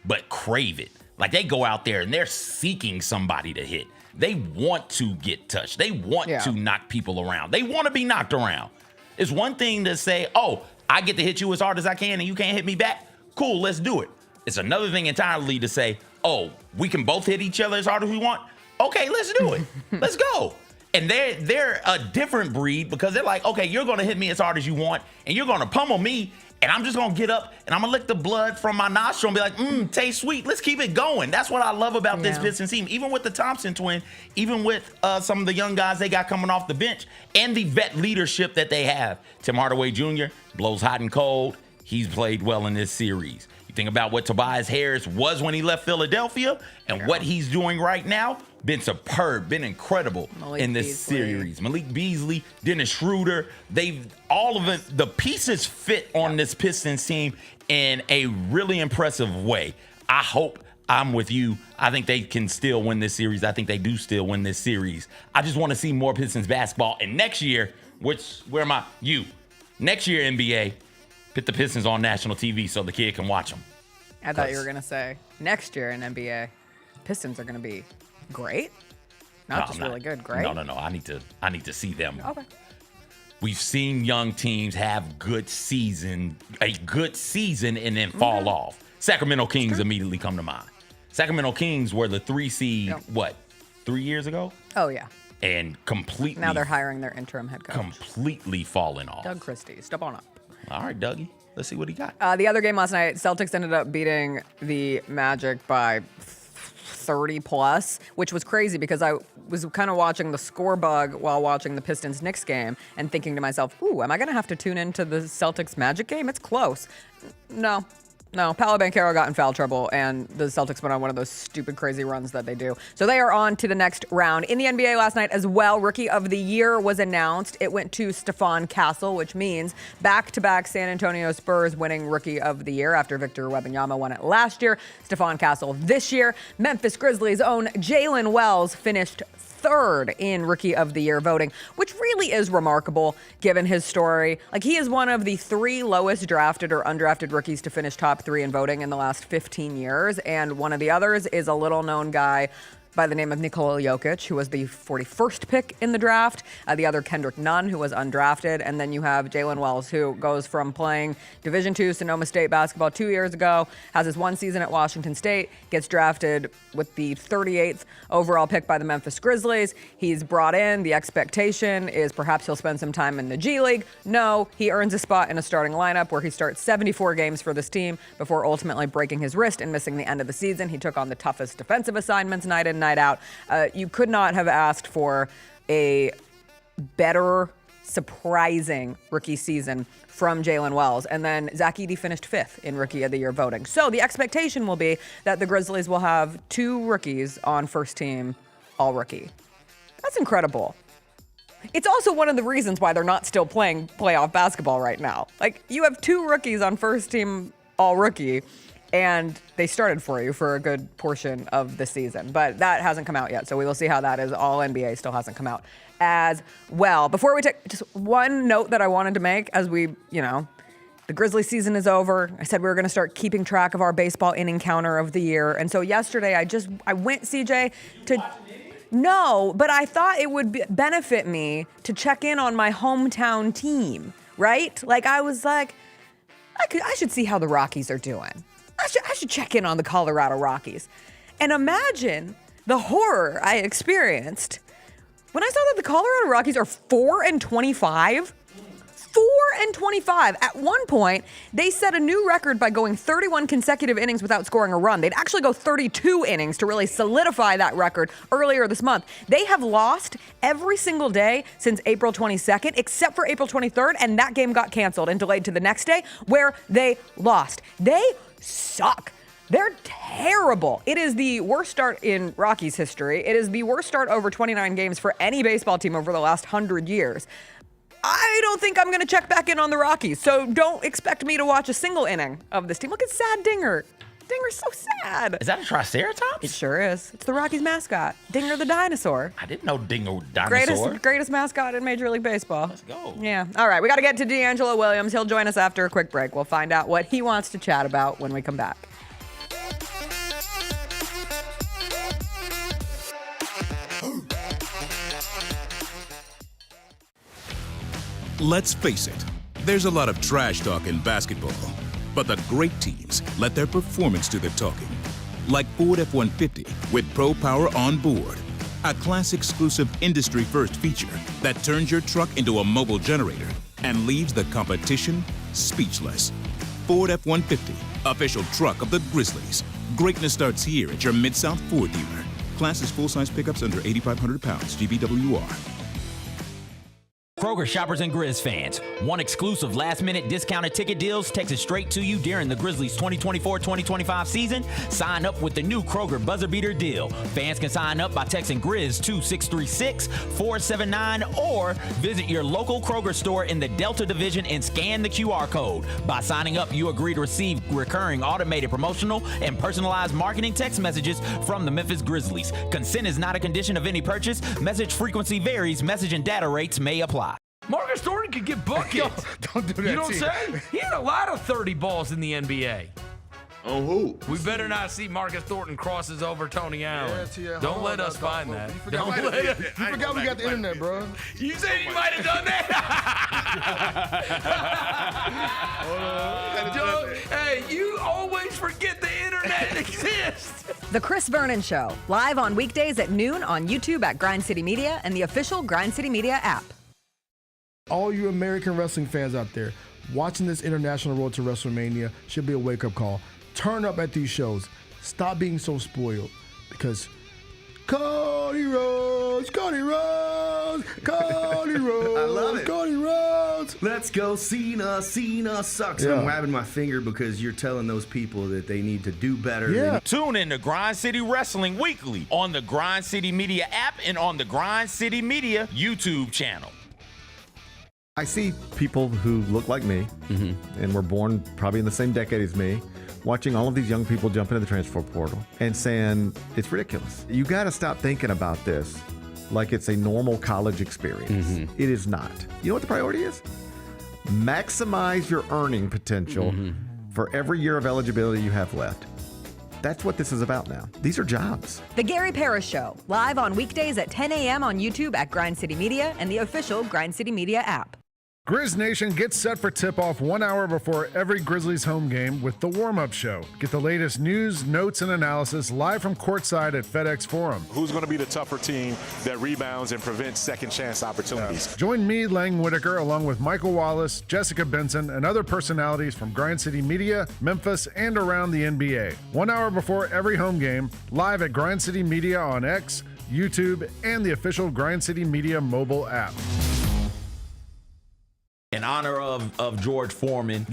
but crave it. Like they go out there and they're seeking somebody to hit. They want to get touched. They want to knock people around. They want to be knocked around. It's one thing to say, oh, I get to hit you as hard as I can and you can't hit me back. Cool, let's do it. It's another thing entirely to say, oh, we can both hit each other as hard as we want. Okay, let's do it. Let's go. And they're a different breed because they're like, okay, you're going to hit me as hard as you want, and you're going to pummel me, and I'm just going to get up, and I'm going to lick the blood from my nostril and be like, tastes sweet. Let's keep it going. That's what I love about this Pistons team. Even with the Thompson twin, even with some of the young guys they got coming off the bench, and the vet leadership that they have. Tim Hardaway Jr. blows hot and cold. He's played well in this series. You think about what Tobias Harris was when he left Philadelphia and what he's doing right now. Been superb, been incredible in this series. Malik Beasley, Dennis Schroeder, all of it, the pieces fit on this Pistons team in a really impressive way. I hope I'm with you. I think they can still win this series. I think they do still win this series. I just want to see more Pistons basketball. And next year, next year NBA, put the Pistons on national TV so the kid can watch them. I thought you were going to say next year in NBA, Pistons are going to be great. Not really good, great. No. I need to see them. Okay. We've seen young teams have a good season and then fall off. Sacramento Kings immediately come to mind. Sacramento Kings were the 3 seed, 3 years ago? Oh, yeah. And completely. Now they're hiring their interim head coach. Completely falling off. Doug Christie, step on up. All right, Dougie. Let's see what he got. The other game last night, Celtics ended up beating the Magic by 30 plus, which was crazy because I was kind of watching the score bug while watching the Pistons-Knicks game and thinking to myself, ooh, am I going to have to tune into the Celtics-Magic game? It's close. No. Paolo Banchero got in foul trouble, and the Celtics went on one of those stupid, crazy runs that they do. So they are on to the next round. In the NBA last night as well, Rookie of the Year was announced. It went to Stephon Castle, which means back-to-back San Antonio Spurs winning Rookie of the Year after Victor Wembanyama won it last year. Stephon Castle this year. Memphis Grizzlies' own Jalen Wells finished third in Rookie of the Year voting, which really is remarkable given his story. Like, he is one of the 3 lowest drafted or undrafted rookies to finish top 3 in voting in the last 15 years. And one of the others is a little known guy by the name of Nikola Jokic, who was the 41st pick in the draft. The other, Kendrick Nunn, who was undrafted. And then you have Jalen Wells, who goes from playing Division II Sonoma State basketball 2 years ago, has his one season at Washington State, gets drafted with the 38th overall pick by the Memphis Grizzlies. He's brought in. The expectation is perhaps he'll spend some time in the G League. No, he earns a spot in a starting lineup where he starts 74 games for this team before ultimately breaking his wrist and missing the end of the season. He took on the toughest defensive assignments night in, night out. You could not have asked for a better, surprising rookie season from Jalen Wells. And then Zach Edey finished 5th in Rookie of the Year voting. So the expectation will be that the Grizzlies will have 2 rookies on first team all-rookie. That's incredible. It's also one of the reasons why they're not still playing playoff basketball right now. Like, you have 2 rookies on first team all-rookie, and they started for you for a good portion of the season. But that hasn't come out yet, so we will see how that is. All NBA still hasn't come out as well. Before we take just one note that I wanted to make as we, The Grizzlies season is over. I said we were going to start keeping track of our baseball inning counter of the year. And so yesterday I went, CJ, to... No, but I thought it would benefit me to check in on my hometown team, right? Like, I was like, I should see how the Rockies are doing. I should check in on the Colorado Rockies. And imagine the horror I experienced when I saw that the Colorado Rockies are 4-25. 4-25. At one point, they set a new record by going 31 consecutive innings without scoring a run. They'd actually go 32 innings to really solidify that record earlier this month. They have lost every single day since April 22nd, except for April 23rd, and that game got canceled and delayed to the next day, where they lost. They suck. They're terrible. It is the worst start in Rockies history. It is the worst start over 29 games for any baseball team over the last 100 years. I don't think I'm going to check back in on the Rockies, so don't expect me to watch a single inning of this team. Look at sad Dinger. Dinger's so sad. Is that a Triceratops? It sure is. It's the Rockies mascot, Dinger the dinosaur. I didn't know Dinger dinosaur. Greatest mascot in Major League Baseball. Let's go. Yeah. All right, we got to get to DeAngelo Williams. He'll join us after a quick break. We'll find out what he wants to chat about when we come back. Let's face it, there's a lot of trash talk in basketball, but the great teams let their performance do the talking. Like Ford F-150 with Pro Power on board, a class-exclusive industry-first feature that turns your truck into a mobile generator and leaves the competition speechless. Ford F-150, official truck of the Grizzlies. Greatness starts here at your Mid-South Ford dealer. Class is full-size pickups under 8,500 pounds, GVWR. Kroger shoppers and Grizz fans, one exclusive last-minute discounted ticket deals texted straight to you during the Grizzlies 2024-2025 season. Sign up with the new Kroger Buzzer Beater deal. Fans can sign up by texting Grizz to 636-479 or visit your local Kroger store in the Delta Division and scan the QR code. By signing up, you agree to receive recurring automated promotional and personalized marketing text messages from the Memphis Grizzlies. Consent is not a condition of any purchase. Message frequency varies. Message and data rates may apply. Marcus Thornton could get buckets. Don't do that. You don't say? He had a lot of 30 balls in the NBA. On who? We better not see Marcus Thornton crosses over Tony Allen. Yeah, Don't let us find that. You forgot we got the internet, bro. You said you might have done that. Hey, you always forget the internet exists. The Chris Vernon Show, live on weekdays at noon on YouTube at Grind City Media and the official Grind City Media app. All you American wrestling fans out there, watching this international road to WrestleMania should be a wake-up call. Turn up at these shows. Stop being so spoiled, because Cody Rhodes, Cody Rhodes, Cody Rhodes, I love it. Cody Rhodes. Let's go, Cena. Cena sucks. Yeah. I'm wabbing my finger because you're telling those people that they need to do better. Yeah. Tune in to Grind City Wrestling weekly on the Grind City Media app and on the Grind City Media YouTube channel. I see people who look like me and were born probably in the same decade as me, watching all of these young people jump into the transfer portal and saying, it's ridiculous. You got to stop thinking about this like it's a normal college experience. It is not. You know what the priority is? Maximize your earning potential for every year of eligibility you have left. That's what this is about now. These are jobs. The Gary Parrish Show, live on weekdays at 10 a.m. on YouTube at Grind City Media and the official Grind City Media app. Grizz Nation gets set for tip-off 1 hour before every Grizzlies home game with the warm-up show. Get the latest news, notes, and analysis live from courtside at FedEx Forum. Who's going to be the tougher team that rebounds and prevents second chance opportunities? Join me, Lang Whitaker, along with Michael Wallace, Jessica Benson, and other personalities from Grind City Media, Memphis, and around the NBA. 1 hour before every home game, live at Grind City Media on X, YouTube, and the official Grind City Media mobile app. In honor of George Foreman,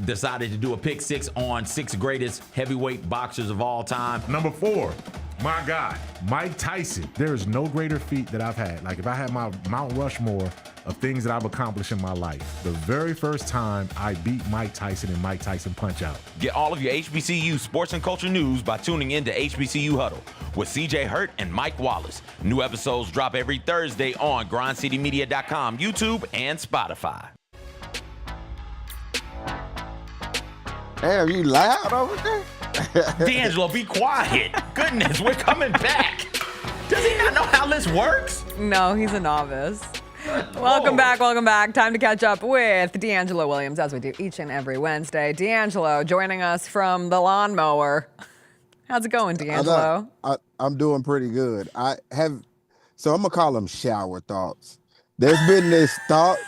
decided to do a pick six on 6 greatest heavyweight boxers of all time. Number 4, my guy, Mike Tyson. There is no greater feat that I've had. Like, if I had my Mount Rushmore of things that I've accomplished in my life, the very first time I beat Mike Tyson in Mike Tyson Punch-Out. Get all of your HBCU sports and culture news by tuning in to HBCU Huddle with CJ Hurt and Mike Wallace. New episodes drop every Thursday on grindcitymedia.com, YouTube, and Spotify. Damn, you loud over there? DeAngelo, be quiet. Goodness, we're coming back. Does he not know how this works? No, he's a novice. Welcome back. Time to catch up with DeAngelo Williams, as we do each and every Wednesday. DeAngelo joining us from the lawnmower. How's it going, DeAngelo? I'm doing pretty good. So I'm gonna call them shower thoughts. There's been this thought.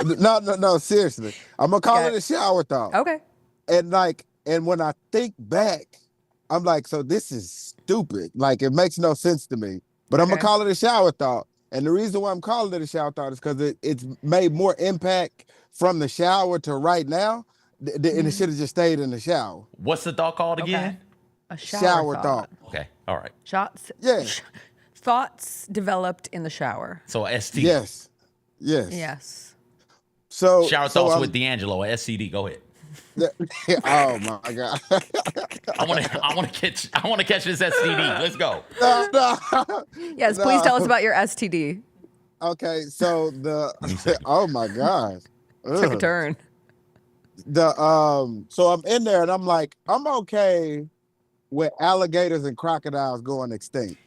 No, seriously. I'm gonna call it a shower thought. Okay. And when I think back, I'm like, so this is stupid. Like, it makes no sense to me. But I'm gonna call it a shower thought. And the reason why I'm calling it a shower thought is because it's made more impact from the shower to right now, and it should have just stayed in the shower. What's the thought called again? A shower thought. Okay, all right. Shots. Yeah. Thoughts developed in the shower. So a STD. Yes. So shower thoughts with DeAngelo, a STD. Go ahead. Oh my God. I want to catch this STD. Let's go. Yes, please tell us about your STD. Okay, so oh my gosh. Took a turn. So I'm in there and I'm like, I'm okay with alligators and crocodiles going extinct.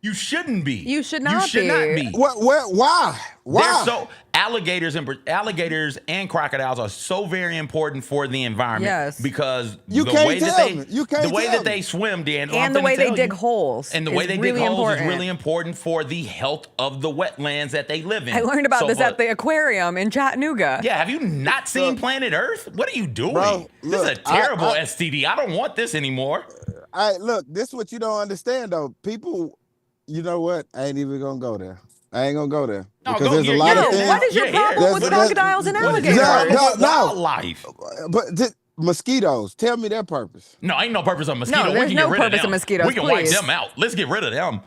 You shouldn't be. You should not be. Why? They're so alligators and crocodiles are so very important for the environment. Yes. Because the way that they swim, DeAngelo, and the way they dig holes, and the way they dig holes is really important for the health of the wetlands that they live in. I learned about this at the aquarium in Chattanooga. Yeah, have you not seen Planet Earth? What are you doing? Bro, this is a terrible STD. I don't want this anymore. Look, this is what you don't understand though. People. You know what? I ain't even gonna go there. I ain't gonna go there. Because there's a lot of things. What is your problem with crocodiles and alligators? No. Life. But mosquitoes, tell me their purpose. No, ain't no purpose of mosquitoes. No, there's no purpose of mosquitoes. We can wipe them out. Let's get rid of them.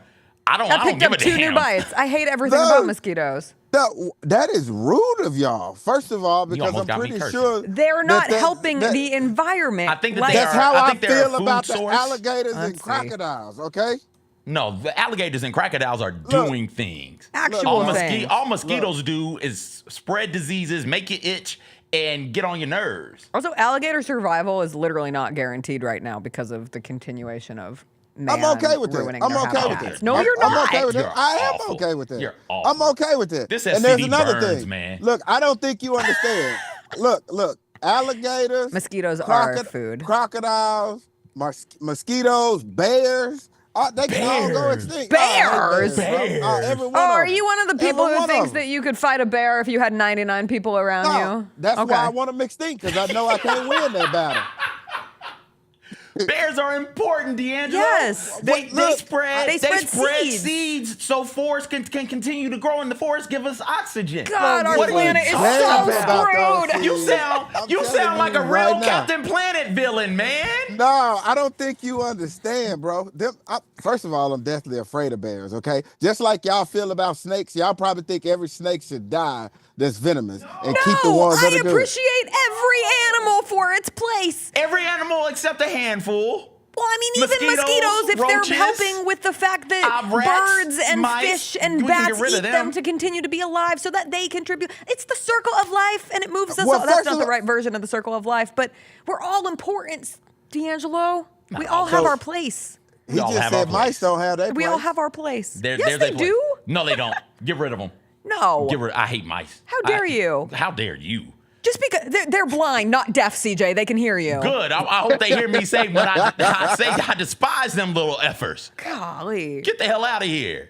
I don't picked give up a 2 new damn. bites. I hate everything about mosquitoes. That is rude of y'all. First of all, because I'm pretty sure they're not helping the environment. I think that that's how I feel about the source. alligators and crocodiles. Okay. No, the alligators and crocodiles are doing things. Things. All mosquitoes do is spread diseases, make you itch, and get on your nerves. Also, alligator survival is literally not guaranteed right now because of the continuation of man I'm okay with ruining it. I'm their okay with habitats. it. No, you're not. I'm okay with it. I am awful. okay with it. You're awful. I'm okay with it. This and there's STD another burns, thing, man. Look, I don't think you understand. Look. Alligators, mosquitoes are food. Crocodiles, mosquitoes, bears. They can all go extinct. Bears? Every one are of them. you one of the people Every who one thinks of them. that you could fight a bear if you had 99 people around you? That's why I want them extinct, because I know I can't win that battle. Bears are important, DeAngelo. Yes. They spread seeds. seeds so forests can continue to grow, and the forests give us oxygen. God, our planet is so screwed. You sound like a real Captain Planet villain, man. No, I don't think you understand, bro. First of all, I'm deathly afraid of bears, okay? Just like y'all feel about snakes, y'all probably think every snake should die that's venomous and keep the ones that are good. I appreciate every animal for its place. Every animal except a handful. Well, I mean, even mosquitoes, if roaches, they're helping with the fact that rats, birds and mice, fish and we can bats get rid eat of them to continue to be alive so that they contribute. It's the circle of life, and it moves us. Well, that's not the right version of the circle of life, but we're all important, DeAngelo. We all have our place. He just said mice don't have their place. We all have our place. Yes, There's they do. No, they don't. Get rid of them. No. I hate mice. How dare you? How dare you? Just because they're blind, not deaf, CJ. They can hear you. Good. I hope they hear me say when I say I despise them little effers. Golly. Get the hell out of here.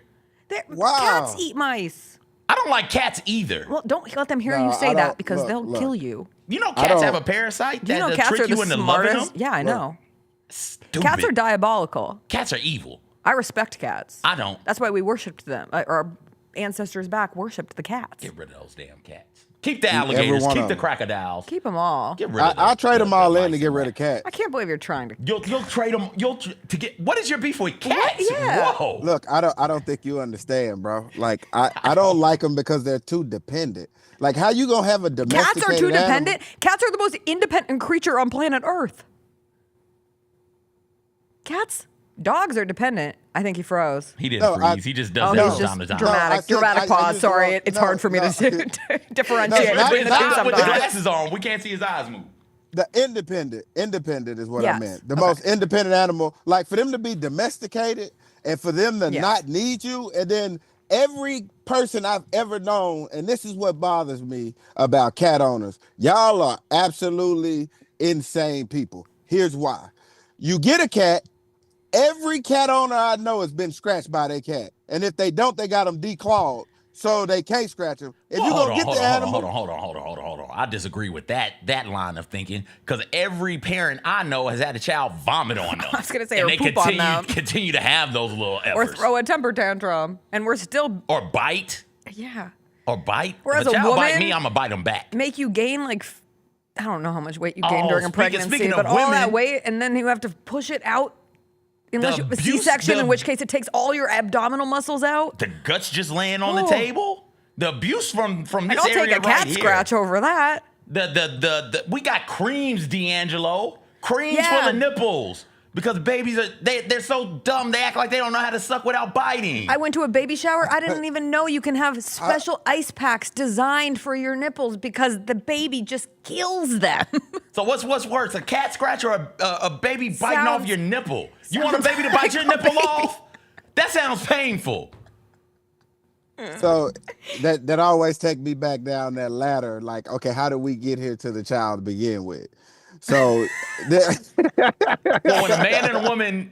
Cats eat mice. I don't like cats either. Well, don't let them hear you say that because they'll kill you. You know cats have a parasite that cats trick are you the into loving them? smartest. Yeah, I know. Stupid. Cats are diabolical. Cats are evil. I respect cats. I don't. That's why we worshipped them. Our ancestors back worshipped the cats. Get rid of those damn cats. Keep the alligators. Keep the crocodiles. Keep them all. Get rid of them. I trade them all in to get rid of cats. I can't believe you're trying to. You'll trade them. To get. What is your beef with cats? Yeah. Whoa. Look, I don't think you understand, bro. Like I don't like them because they're too dependent. Like, how you gonna have a domesticated Cats are too animal? dependent. Cats are the most independent creature on planet Earth. Cats Dogs are dependent. I think he froze. He didn't freeze. He just does that from time to time. Dramatic pause. Sorry, it's hard for me to differentiate between the two sometimes. With the glasses on, we can't see his eyes move. The independent is what I meant. The most independent animal, like for them to be domesticated and for them to not need you, and then every person I've ever known, and this is what bothers me about cat owners, y'all are absolutely insane people. Here's why. You get a cat, every cat owner I know has been scratched by their cat. And if they don't, they got them declawed so they can't scratch them. If you go get the animal. Hold on. I disagree with that line of thinking, because every parent I know has had a child vomit on them. I was going to say, and or they poop on them. continue to have those little efforts. Or throw a temper tantrum. And we're still. Or bite. Yeah. Or bite. Whereas if a child woman, bite me, I'm going to bite them back. Make you gain I don't know how much weight you gain during a pregnancy, but women, all that weight, and then you have to push it out. Unless you have a C-section, in which case it takes all your abdominal muscles out. The guts just laying on the table. The abuse from this area right here. I'll take a cat scratch over that. We got creams, DeAngelo. Creams for the nipples. Because babies they're so dumb, they act like they don't know how to suck without biting. I went to a baby shower. I didn't even know you can have special ice packs designed for your nipples because the baby just kills them. So what's worse, a cat scratch or a baby biting off your nipple? You want a baby to bite your nipple off? That sounds painful. So that always take me back down that ladder. Like, okay, how did we get here to the child to begin with? So, well, when a man and a woman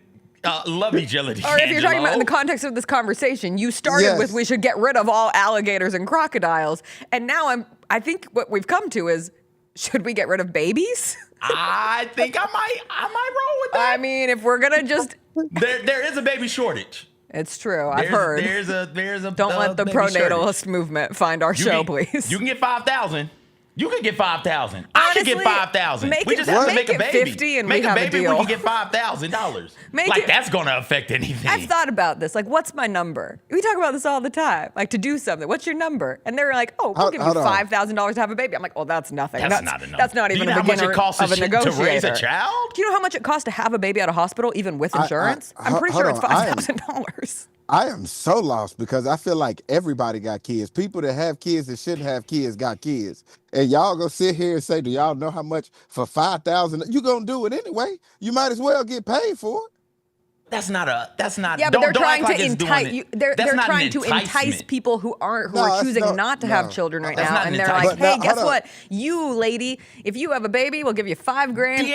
love each other, or if you're talking about in the context of this conversation, you started with we should get rid of all alligators and crocodiles, and now I think what we've come to is, should we get rid of babies? I think I might roll with that. I mean, if we're gonna just there is a baby shortage. It's true. I've heard. There's a. Don't let the pronatalist movement find our show, please. You can get 5,000. You can get 5,000. I can get 5,000. We just have to make a baby. 50 and make we have a baby. A deal. We can get $5,000. That's going to affect anything. I've thought about this. Like, what's my number? We talk about this all the time. Like, to do something. What's your number? And they're like, oh, we'll give you $5,000 to have a baby. I'm like, oh, that's nothing. That's not enough. That's not even a beginner of a negotiator. To raise a child? Do you know how much it costs to have a baby at a hospital, even with insurance? I'm pretty sure it's $5,000. I am so lost because I feel like everybody got kids. People that have kids that shouldn't have kids got kids. And y'all go sit here and say, do y'all know how much for 5,000? You gonna do it anyway. You might as well get paid for it. That's not. Yeah, but they're trying to entice. They're trying to entice people who are choosing not to have children right now, and they're like, "Hey, guess what? You lady, if you have a baby, we'll give you $5,000, and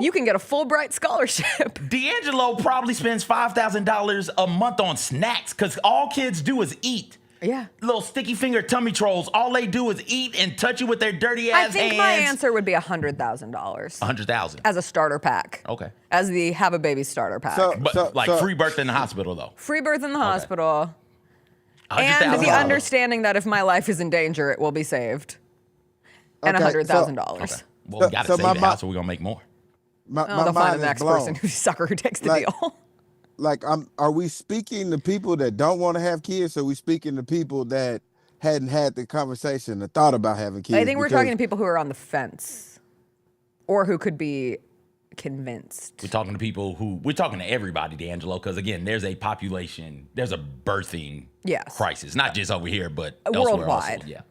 you can get a Fulbright scholarship." DeAngelo probably spends $5,000 a month on snacks because all kids do is eat. Yeah. Little sticky finger tummy trolls. All they do is eat and touch you with their dirty ass hands. I think my answer would be $100,000. $100,000 as a starter pack. Okay. As the have a baby starter pack. Free birth in the hospital though. Free birth in the hospital. And the understanding that if my life is in danger, it will be saved. And $100,000. Well, we got to save it now, so we're gonna make more. They'll find the next person who takes the deal. Like, are we speaking to people that don't want to have kids, or are we speaking to people that hadn't had the conversation or thought about having kids? I think we're talking to people who are on the fence or who could be convinced. We're talking to everybody, DeAngelo, because again, there's a birthing crisis, not just over here, but worldwide. Also, yeah.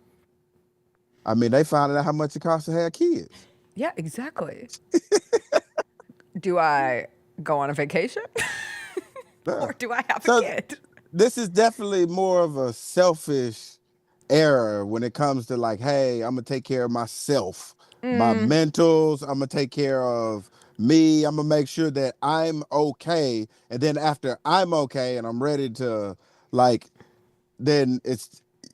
I mean, they found out how much it costs to have kids. Yeah, exactly. Do I go on a vacation? Or do I have a kid? This is definitely more of a selfish error when it comes to like, hey, I'm going to take care of myself, my mentals. I'm going to take care of me. I'm going to make sure that I'm okay. And then after I'm okay and I'm ready to then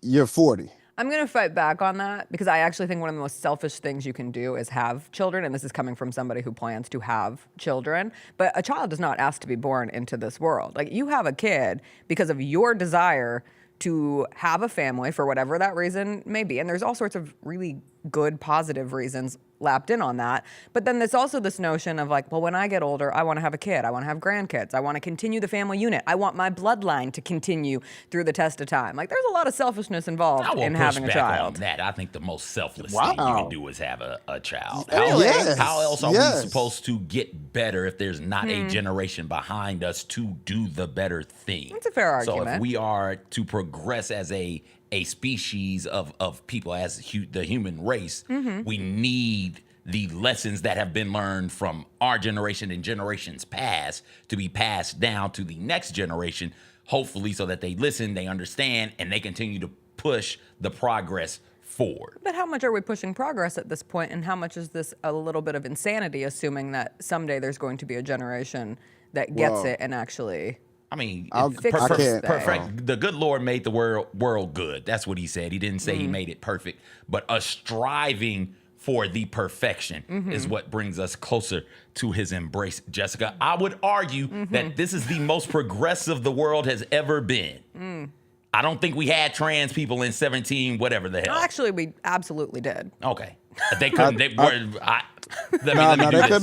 you're 40. I'm going to fight back on that because I actually think one of the most selfish things you can do is have children. And this is coming from somebody who plans to have children. But a child does not ask to be born into this world. Like, you have a kid because of your desire to have a family for whatever that reason may be. And there's all sorts of really good, positive reasons lapped in on that. But then there's also this notion of like, well, when I get older, I want to have a kid. I want to have grandkids. I want to continue the family unit. I want my bloodline to continue through the test of time. Like, there's a lot of selfishness involved in having a child. On that. I think the most selfless thing you can do is have a child. Really? How else are we supposed to get better if there's not a generation behind us to do the better thing? That's a fair argument. So if we are to progress as a species of people, as the human race, we need the lessons that have been learned from our generation and generations past to be passed down to the next generation, hopefully so that they listen, they understand, and they continue to push the progress forward. But how much are we pushing progress at this point, and how much is this a little bit of insanity, assuming that someday there's going to be a generation that gets it and actually... I mean, perfect. The good Lord made the world good. That's what he said. He didn't say he made it perfect, but a striving for the perfection is what brings us closer to his embrace, Jessica. I would argue that this is the most progressive the world has ever been. I don't think we had trans people in 17, whatever the hell. Actually, we absolutely did. Okay. They couldn't. They couldn't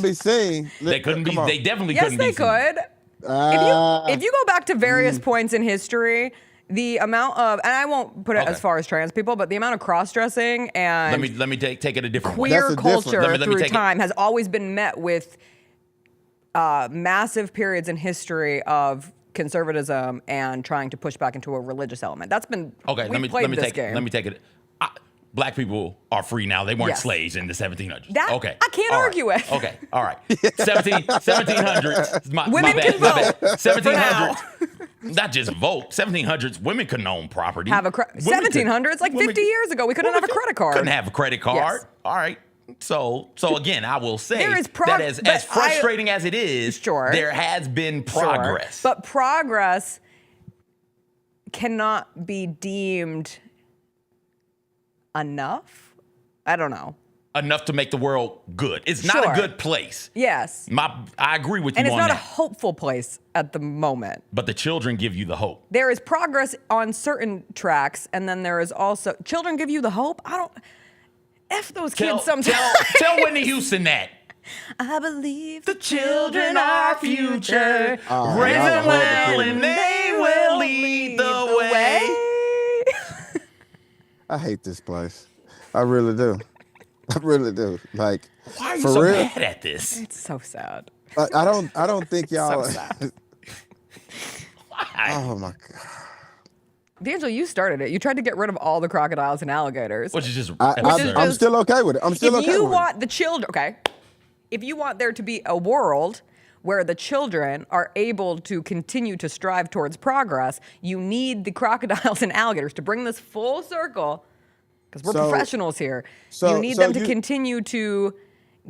be seen. They couldn't be. They definitely couldn't be seen. Yes, they could. If you go back to various points in history, the amount of, and I won't put it as far as trans people, but the amount of cross-dressing and let me take it a different queer culture through time has always been met with massive periods in history of conservatism and trying to push back into a religious element. That's been okay. Let me take it. Black people are free now. They weren't slaves in the 1700s. I can't argue with. Okay, all right. 1700s. Women can vote. 1700s. Not just vote. 1700s. Women couldn't own property. 1700s, like 50 years ago, we couldn't have a credit card. Couldn't have a credit card. Yes. All right. So again, I will say there is that as frustrating as it is, there has been progress. But progress cannot be deemed enough? I don't know. Enough to make the world good. It's not a good place. Yes. I agree with you on that. And it's not a hopeful place at the moment. But the children give you the hope. There is progress on certain tracks, and then there is also... Children give you the hope? I don't... F those kids sometimes. Tell Whitney Houston that. I believe the children are future. Raise them well and they will lead the way. I hate this place. I really do. I really do. Like, why are you so mad at this? It's so sad. I don't think y'all. So sad. Why? Oh my God. DeAngelo, you started it. You tried to get rid of all the crocodiles and alligators. Which is just I'm still okay with it. I'm still okay with it. If you want the children, if you want there to be a world where the children are able to continue to strive towards progress, you need the crocodiles and alligators to bring this full circle, because we're professionals here. You need them to continue to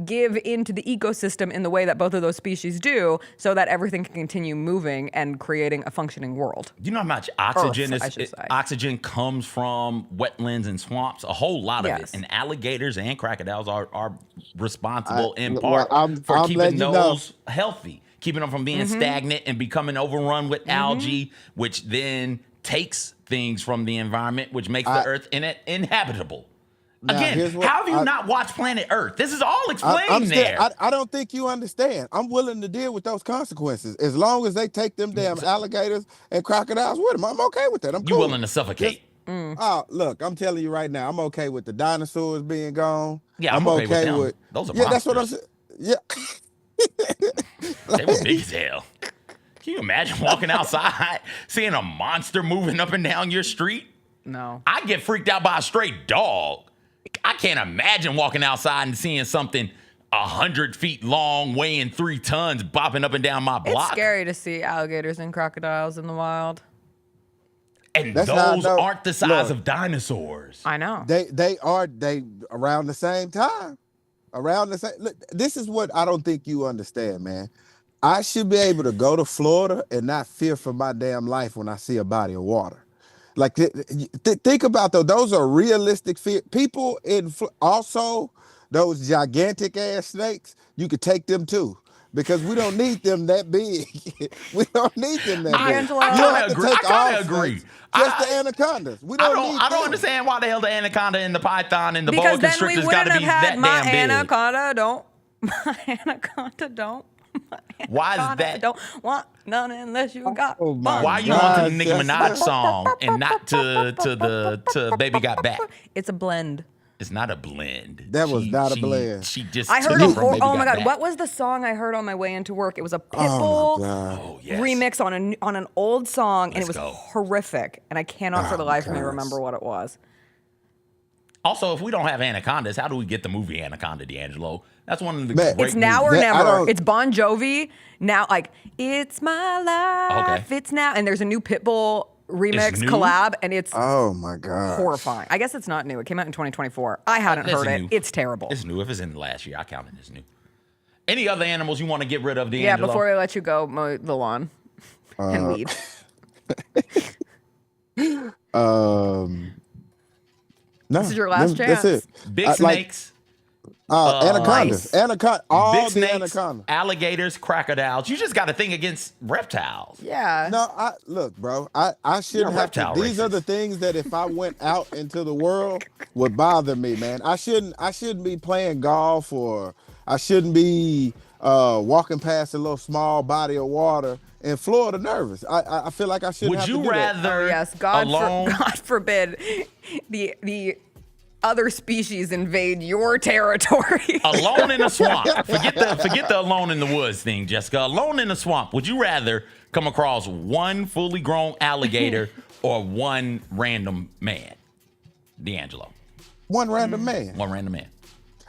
give into the ecosystem in the way that both of those species do, so that everything can continue moving and creating a functioning world. You know how much oxygen comes from wetlands and swamps? A whole lot of it. And alligators and crocodiles are responsible in part for keeping those healthy, keeping them from being stagnant and becoming overrun with algae, which then takes things from the environment, which makes the earth inhabitable. Now, again, how have you not watched Planet Earth? This is all explained there. I don't think you understand. I'm willing to deal with those consequences. As long as they take them damn alligators and crocodiles with them, I'm okay with that. I'm cool. You willing to suffocate? Oh, look, I'm telling you right now, I'm okay with the dinosaurs being gone. Yeah, I'm okay with them. Those are monsters. That's what I'm saying. Yeah. They were big as hell. Can you imagine walking outside, seeing a monster moving up and down your street? No. I get freaked out by a stray dog. I can't imagine walking outside and seeing something 100 feet long, weighing 3 tons, bopping up and down my block. It's scary to see alligators and crocodiles in the wild. And those aren't the size of dinosaurs. I know. They around the same time. Look, this is what I don't think you understand, man. I should be able to go to Florida and not fear for my damn life when I see a body of water. Like, think about those are realistic fear. People also, those gigantic ass snakes, you could take them too. because we don't need them that big. We don't need them that big. D'Angelo, You don't have to take I all agree. snakes, just the anacondas. We don't need I don't them. understand why the hell the anaconda and the python and the boa because then we constrictor's wouldn't got to have be had that my damn big. anaconda. Don't. My anaconda don't. Why is that? Don't want none unless you got. Why are you on to the Nicki Minaj song and not to Baby Got Back? It's a blend. It's not a blend. That was not a blend. She just I took heard it from Baby oh my Got God, Back. what was the song I heard on my way into work? It was a Pitbull remix on an old song, and it was horrific. And I cannot for the life of me remember what it was. Also, if we don't have anacondas, how do we get the movie Anaconda, D'Angelo? That's one of the great It's now or movies. never. It's Bon Jovi. Now, like, it's my life. Okay. It's now. And there's a new Pitbull remix new? collab, and it's oh my God, horrifying. I guess it's not new. It came out in 2024. I hadn't It's heard it. new. It's terrible. It's new. If it's in the last year, I count it as new. Any other animals you want to get rid of, D'Angelo? Yeah, before we let you go, mow the lawn and weed. No, This is your last that's chance. it. Big snakes. Anacondas. Anaconda. All big the snakes, anacondas. alligators, crocodiles. You just got a thing against reptiles. Yeah. No, look, bro. I shouldn't have to. reptile These are the things that if I went out into the world would bother me, man. I shouldn't be playing golf, or I shouldn't be walking past a little small body of water in Florida nervous. I feel like I shouldn't Would have you to do rather that. Oh, yes, God alone? God forbid the other species invade your territory. Alone in a swamp. Forget the alone in the woods thing, Jessica. Alone in a swamp. Would you rather come across one fully grown alligator or one random man? D'Angelo. One random man. One random man.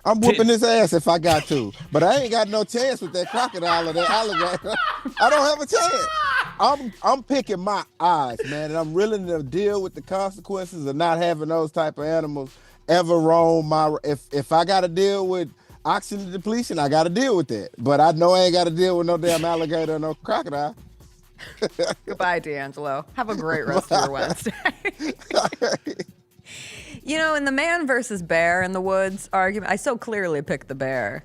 I'm whooping his ass if I got to, but I ain't got no chance with that crocodile or that alligator. I don't have a chance. I'm picking my odds, man, and I'm willing to deal with the consequences of not having those type of animals ever roam my. If I got to deal with oxygen depletion, I got to deal with that. But I know I ain't got to deal with no damn alligator or no crocodile. Goodbye, D'Angelo. Have a great rest of your Wednesday. You know, in the man versus bear in the woods argument, I so clearly picked the bear.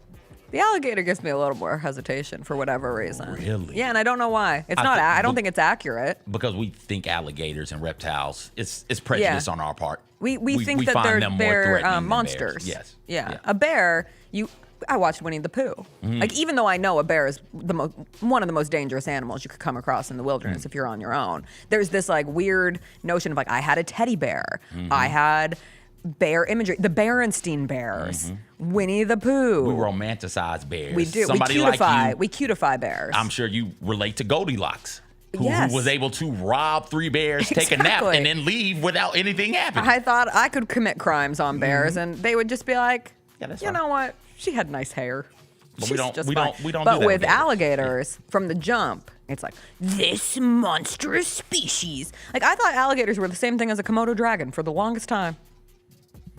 The alligator gives me a little more hesitation for whatever reason. Really? Yeah, and I don't know why. I don't think it's accurate. Because we think alligators and reptiles, it's prejudice on our part. We think that find them more they're threatening than monsters. bears. Yes. Yeah. A bear, I watched Winnie the Pooh. Like, even though I know a bear is one of the most dangerous animals you could come across in the wilderness if you're on your own, there's this like weird notion of like, I had a teddy bear. I had bear imagery, the Berenstein Bears, Winnie the Pooh. We romanticize bears. We do. Somebody We cutify bears. I'm sure you relate to Goldilocks, who Yes. was able to rob 3 bears, take a nap, and then leave without anything happening. I thought I could commit crimes on bears, and they would just be like, that's you know what? She had nice hair. But She's we don't just do fine." that But with gators. alligators, from the jump, it's like, this monstrous species. Like, I thought alligators were the same thing as a Komodo dragon for the longest time.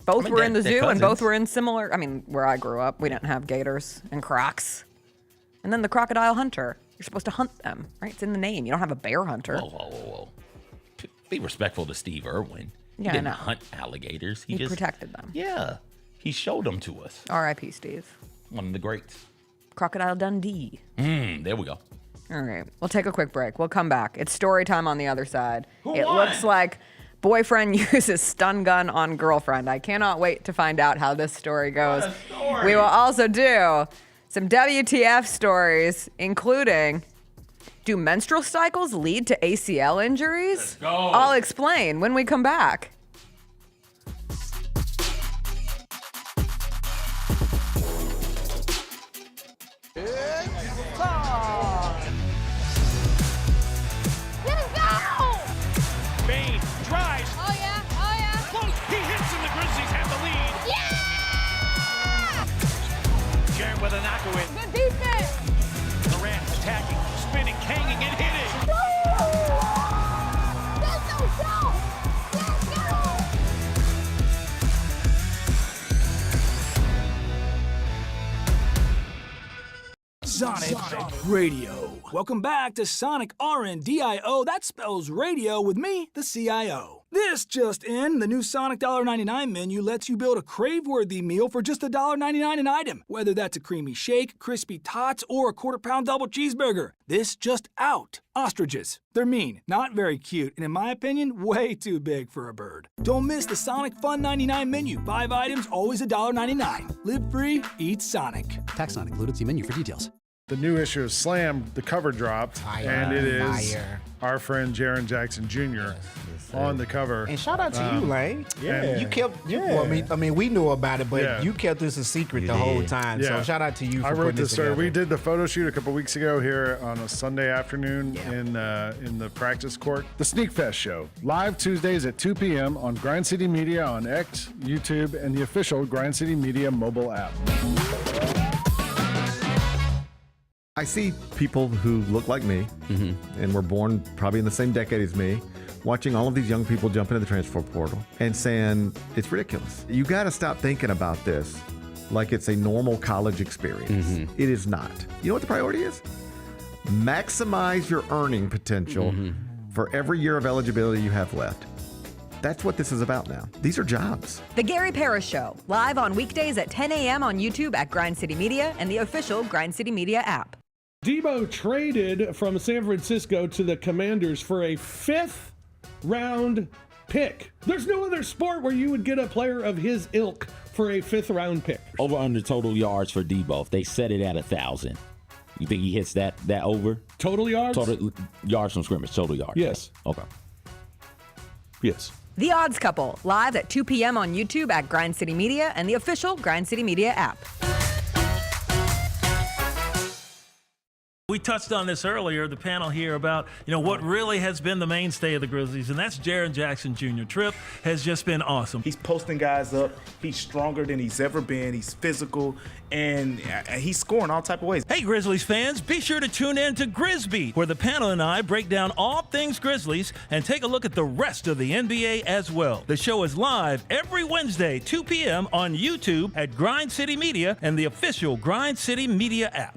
Both were in the they're zoo, and both cousins. were in similar. I mean, where I grew up, we didn't have gators and crocs. And then the crocodile hunter. You're supposed to hunt them, right? It's in the name. You don't have a bear hunter. Whoa. Be respectful to Steve Irwin. He Yeah, I didn't know. hunt alligators. He just protected them. Yeah. He showed them to us. R.I.P. Steve. One of the greats. Crocodile Dundee. There we go. All right. We'll take a quick break. We'll come back. It's story time on the other side. Who It won? looks like boyfriend uses stun gun on girlfriend. I cannot wait to find out how this story goes. We will also do some WTF stories, including, do menstrual cycles lead to ACL injuries? Let's go. I'll explain when we come back. Bain drives. Oh yeah, oh yeah. Close. He hits and the Grizzlies have the lead. Yeah! Jarrett with a knockaway. Good defense. Durant attacking, spinning, hanging, and hitting. That's so show. Let's go. Sonic Radio. Welcome back to Sonic RNDIO. That spells radio with me, the CIO. This just in, the new Sonic $1.99 menu lets you build a crave-worthy meal for just $1.99 an item. Whether that's a creamy shake, crispy tots, or a quarter-pound double cheeseburger. This just out. Ostriches. They're mean, not very cute, and in my opinion, way too big for a bird. Don't miss the Sonic Fun 99 menu. 5 items, always $1.99. Live free, eat Sonic. Tax not included. See menu for details. The new issue of Slam, the cover dropped, and it is our friend Jaren Jackson Jr. on the cover. And shout out to you, Lane. Yeah. You kept, well, I mean, we knew about it, but you kept this a secret the whole time. So shout out to you for I wrote putting this this story. together. We did the photo shoot a couple weeks ago here on a Sunday afternoon in the practice court. The Sneak Fest show, live Tuesdays at 2 p.m. on Grind City Media on X, YouTube, and the official Grind City Media mobile app. I see people who look like me and were born probably in the same decade as me, watching all of these young people jump into the transfer portal and saying, it's ridiculous. You got to stop thinking about this like it's a normal college experience. It is not. You know what the priority is? Maximize your earning potential for every year of eligibility you have left. That's what this is about now. These are jobs. The Gary Parrish Show, live on weekdays at 10 a.m. on YouTube at Grind City Media and the official Grind City Media app. Debo traded from San Francisco to the Commanders for a 5th round pick. There's no other sport where you would get a player of his ilk for a 5th round pick. Over under total yards for Debo. If they set it at 1,000. You think he hits that over? Total yards? Total yards from scrimmage, total yards. Yes. Okay. Yes. The Odds Couple, live at 2 p.m. on YouTube at Grind City Media and the official Grind City Media app. We touched on this earlier, the panel here, about what really has been the mainstay of the Grizzlies, and that's Jaren Jackson Jr. Trip has just been awesome. He's posting guys up. He's stronger than he's ever been. He's physical, and he's scoring all type of ways. Hey, Grizzlies fans, be sure to tune in to Grizbeat, where the panel and I break down all things Grizzlies and take a look at the rest of the NBA as well. The show is live every Wednesday, 2 p.m. on YouTube at Grind City Media and the official Grind City Media app.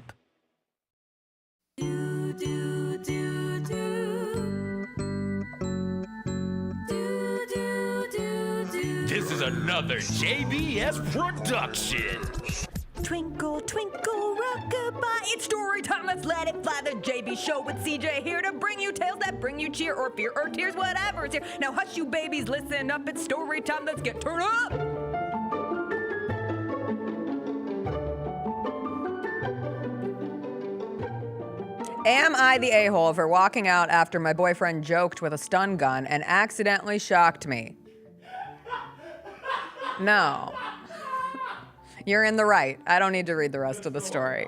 This is another JBS production. Twinkle, twinkle, rockabye. It's story time. Let's let it fly. The JB Show with CJ here to bring you tales that bring you cheer or fear or tears, whatever's here. Now hush you babies, listen up. It's story time. Let's get turned up. Am I the a-hole for walking out after my boyfriend joked with a stun gun and accidentally shocked me? No. You're in the right. I don't need to read the rest of the story.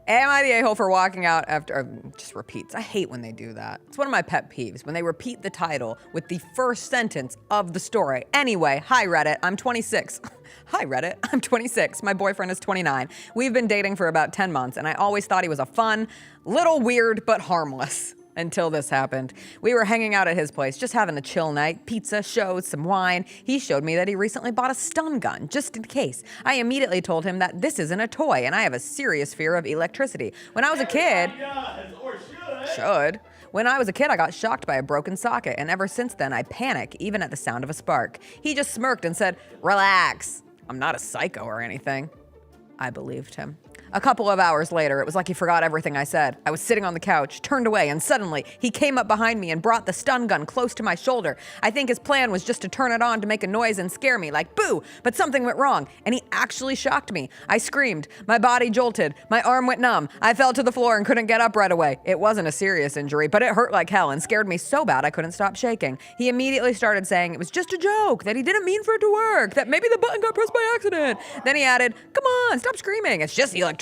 Am I the a-hole for walking out after, just repeats. I hate when they do that. It's one of my pet peeves, when they repeat the title with the first sentence of the story. Anyway, hi Reddit, I'm 26. Hi Reddit, I'm 26. My boyfriend is 29. We've been dating for about 10 months, and I always thought he was a fun, little weird, but harmless. Until this happened. We were hanging out at his place, just having a chill night, pizza, shows, some wine. He showed me that he recently bought a stun gun, just in case. I immediately told him that this isn't a toy, and I have a serious fear of electricity. When I was a kid, When I was a kid, I got shocked by a broken socket, and ever since then, I panic, even at the sound of a spark. He just smirked and said, "Relax. I'm not a psycho or anything." I believed him. A couple of hours later, it was like he forgot everything I said. I was sitting on the couch, turned away, and suddenly he came up behind me and brought the stun gun close to my shoulder. I think his plan was just to turn it on to make a noise and scare me, like boo, but something went wrong, and he actually shocked me. I screamed. My body jolted. My arm went numb. I fell to the floor and couldn't get up right away. It wasn't a serious injury, but it hurt like hell and scared me so bad I couldn't stop shaking. He immediately started saying it was just a joke, that he didn't mean for it to work, that maybe the button got pressed by accident. Then he added, "Come on, stop screaming. It's just electricity."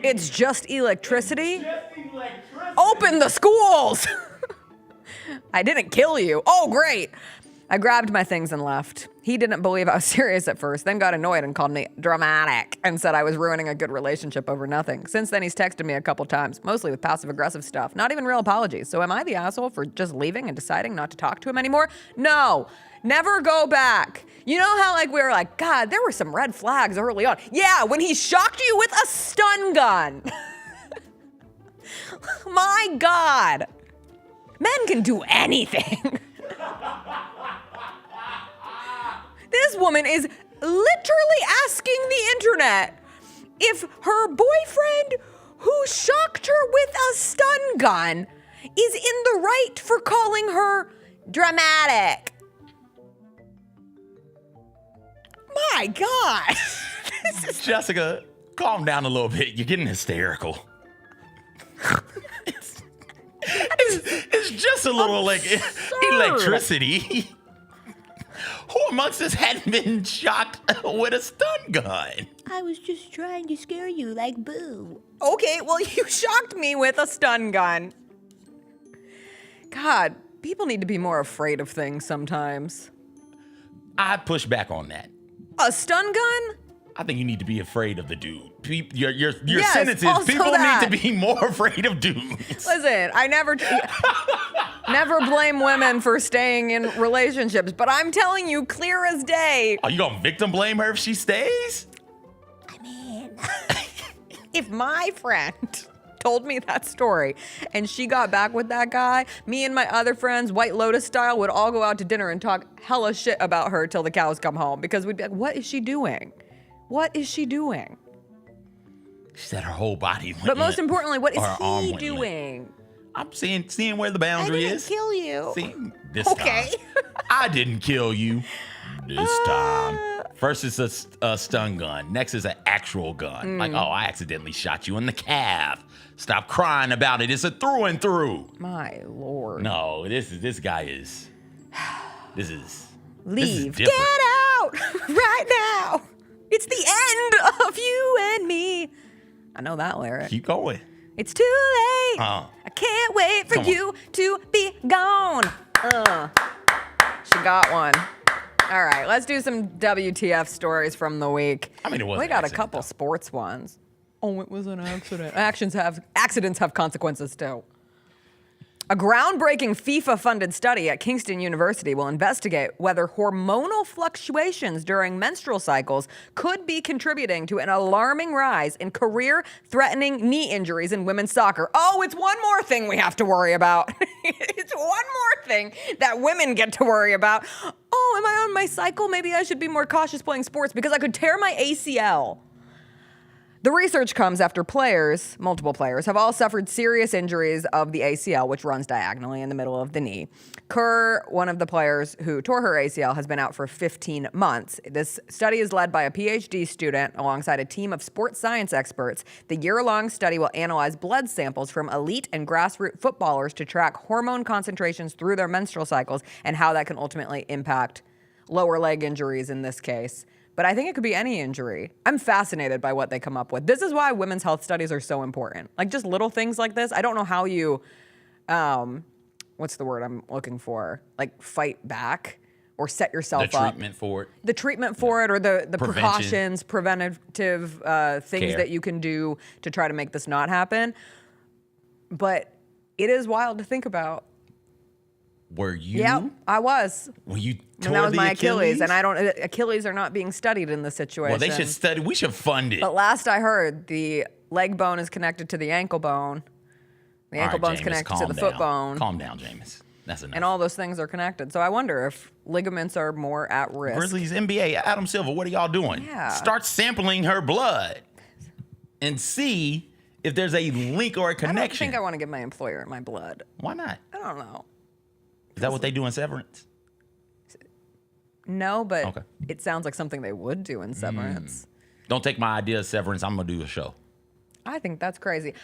It's just electricity? Open the schools! I didn't kill you. Oh, great. I grabbed my things and left. He didn't believe I was serious at first, then got annoyed and called me dramatic and said I was ruining a good relationship over nothing. Since then, he's texted me a couple times, mostly with passive-aggressive stuff, not even real apologies. So am I the asshole for just leaving and deciding not to talk to him anymore? No. Never go back. You know how we were like, God, there were some red flags early on. Yeah, when he shocked you with a stun gun. My God. Men can do anything. This woman is literally asking the internet if her boyfriend who shocked her with a stun gun is in the right for calling her dramatic. My God. Jessica, calm down a little bit. You're getting hysterical. It's just a little electricity. Who amongst us hadn't been shocked with a stun gun? I was just trying to scare you like boo. Okay, well, you shocked me with a stun gun. God, people need to be more afraid of things sometimes. I push back on that. A stun gun? I think you need to be afraid of the dude. Your Yes, sentence is also people that. need to be more afraid of dudes. Listen, I never blame women for staying in relationships, but I'm telling you, clear as day. Are you gonna victim blame her if she stays? If my friend told me that story and she got back with that guy, me and my other friends, White Lotus style, would all go out to dinner and talk hella shit about her till the cows come home because we'd be like, what is she doing? What is she doing? She said her whole body went But most limp. importantly, what is Or her arm he went limp. doing? I'm seeing where the boundary is. Kill you. This time. I didn't kill you this time. First it's a stun gun. Next is an actual gun. Like, oh, I accidentally shot you in the calf. Stop crying about it. It's a through and through. My Lord. No, this guy is. Leave. This is Get out right now. It's the end of you and me. I know that lyric. Keep going. It's too late. Oh. I can't wait for Come on. you to be gone. She got one. All right, let's do some WTF stories from the week. I mean, it was We an got a accident, couple sports ones. Oh, it was an accident. Accidents have consequences too. A groundbreaking FIFA-funded study at Kingston University will investigate whether hormonal fluctuations during menstrual cycles could be contributing to an alarming rise in career-threatening knee injuries in women's soccer. Oh, it's one more thing we have to worry about. It's one more thing that women get to worry about. Oh, am I on my cycle? Maybe I should be more cautious playing sports because I could tear my ACL. The research comes after multiple players, have all suffered serious injuries of the ACL, which runs diagonally in the middle of the knee. Carr, one of the players who tore her ACL, has been out for 15 months. This study is led by a PhD student alongside a team of sports science experts. The year-long study will analyze blood samples from elite and grassroots footballers to track hormone concentrations through their menstrual cycles and how that can ultimately impact lower leg injuries in this case. But I think it could be any injury. I'm fascinated by what they come up with. This is why women's health studies are so important. Like just little things like this. I don't know how you, what's the word I'm looking for? Like fight back or set yourself up. The treatment for it. The treatment for it or the Prevention. precautions, preventative things Care. that you can do to try to make this not happen. But it is wild to think about. Were you? Yeah, I was. Were you tore And that was the my Achilles, and Achilles? Achilles are not being studied in this situation. Well, they should study. We should fund it. But last I heard, the leg bone is connected to the ankle bone. The ankle bone's Jameis, connected to calm the down. foot bone. Calm down, Jameis. That's enough. And all those things are connected. So I wonder if ligaments are more at risk. Grizzlies NBA, Adam Silver, what are y'all doing? Yeah. Start sampling her blood and see if there's a link or a I don't connection. think I want to give my employer my blood. Why not? I don't know. Is that what they do in Severance? No, but Okay. it sounds like something they would do in Severance. Don't take my idea of Severance. I'm going to do a show. I think that's crazy.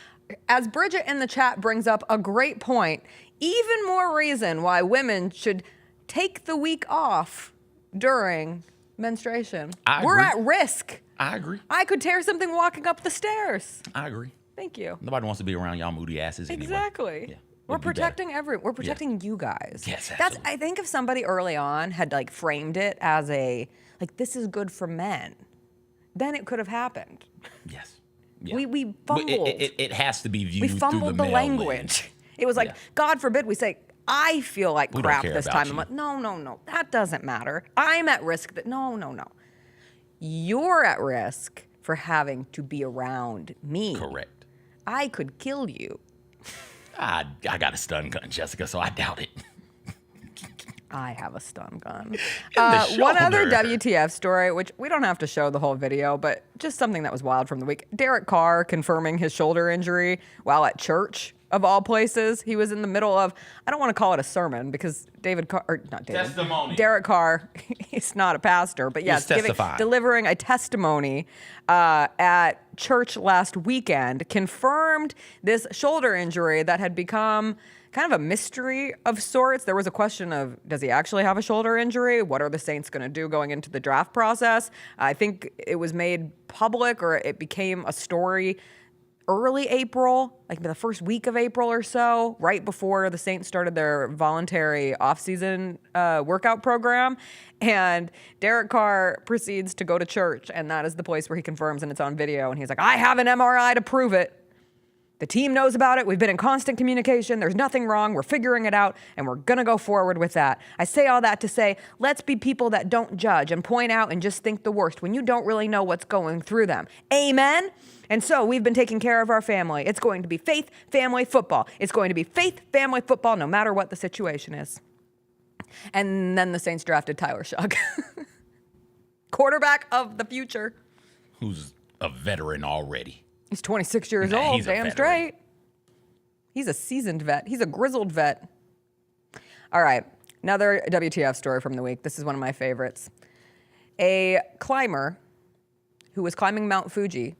As Bridget in the chat brings up a great point, even more reason why women should take the week off during menstruation. We're agree. at risk. I agree. I could tear something walking up the stairs. I agree. Thank you. Nobody wants to be around y'all moody asses anyway. Exactly. Yeah, We're it'd be better. protecting we're protecting you guys. Yes, That's I think if somebody early on had like framed it as a like this is good for men, then it could have happened. Yes. Yeah. We fumbled. It has to be viewed We through fumbled the male language. lens. It was like, God forbid we say, I feel like We don't crap care this about time. you. I'm like, no, that doesn't matter. I'm at risk. No. You're at risk for having to be around me. Correct. I could kill you I got a stun gun, Jessica, so I doubt it. I have a stun gun. One other WTF story, which we don't have to show the whole video, but just something that was wild from the week. Derek Carr confirming his shoulder injury while at church, of all places. He was in the middle of, I don't want to call it a sermon because Derek Carr, he's not a pastor, but yes, delivering a testimony at church last weekend, confirmed this shoulder injury that had become kind of a mystery of sorts. There was a question of, does he actually have a shoulder injury? What are the Saints going to do going into the draft process? I think it was made public, or it became a story early April, like the first week of April or so, right before the Saints started their voluntary offseason workout program. And Derek Carr proceeds to go to church, and that is the place where he confirms, and it's on video. And he's like, I have an MRI to prove it. The team knows about it. We've been in constant communication. There's nothing wrong. We're figuring it out, and we're going to go forward with that. I say all that to say, let's be people that don't judge and point out and just think the worst when you don't really know what's going through them. Amen? And so we've been taking care of our family. It's going to be faith, family, football. It's going to be faith, family, football, no matter what the situation is. And then the Saints drafted Tyler Shugg, quarterback of the future. Who's a veteran already. He's 26 years old, damn straight. He's a seasoned vet. He's a grizzled vet. All right, another WTF story from the week. This is one of my favorites. A climber who was climbing Mount Fuji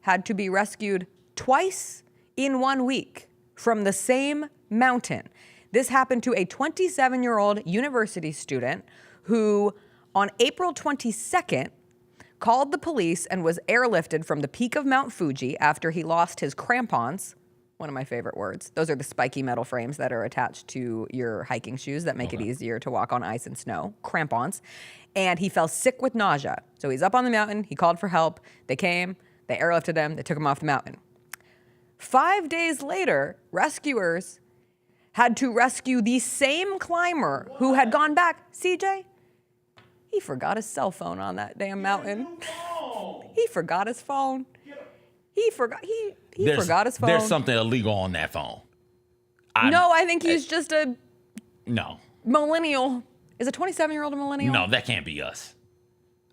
had to be rescued twice in 1 week from the same mountain. This happened to a 27-year-old university student who, on April 22nd, called the police and was airlifted from the peak of Mount Fuji after he lost his crampons. One of my favorite words. Those are the spiky metal frames that are attached to your hiking shoes that make it easier to walk on ice and snow. Crampons. And he fell sick with nausea. So he's up on the mountain. He called for help. They came. They airlifted him. They took him off the mountain. 5 days later, rescuers had to rescue the same climber who had gone back. CJ? He forgot his cell phone on that damn mountain. He forgot his phone. He forgot his phone. There's something illegal on that phone. I think he's just a No. millennial. Is a 27-year-old a millennial? No, that can't be us.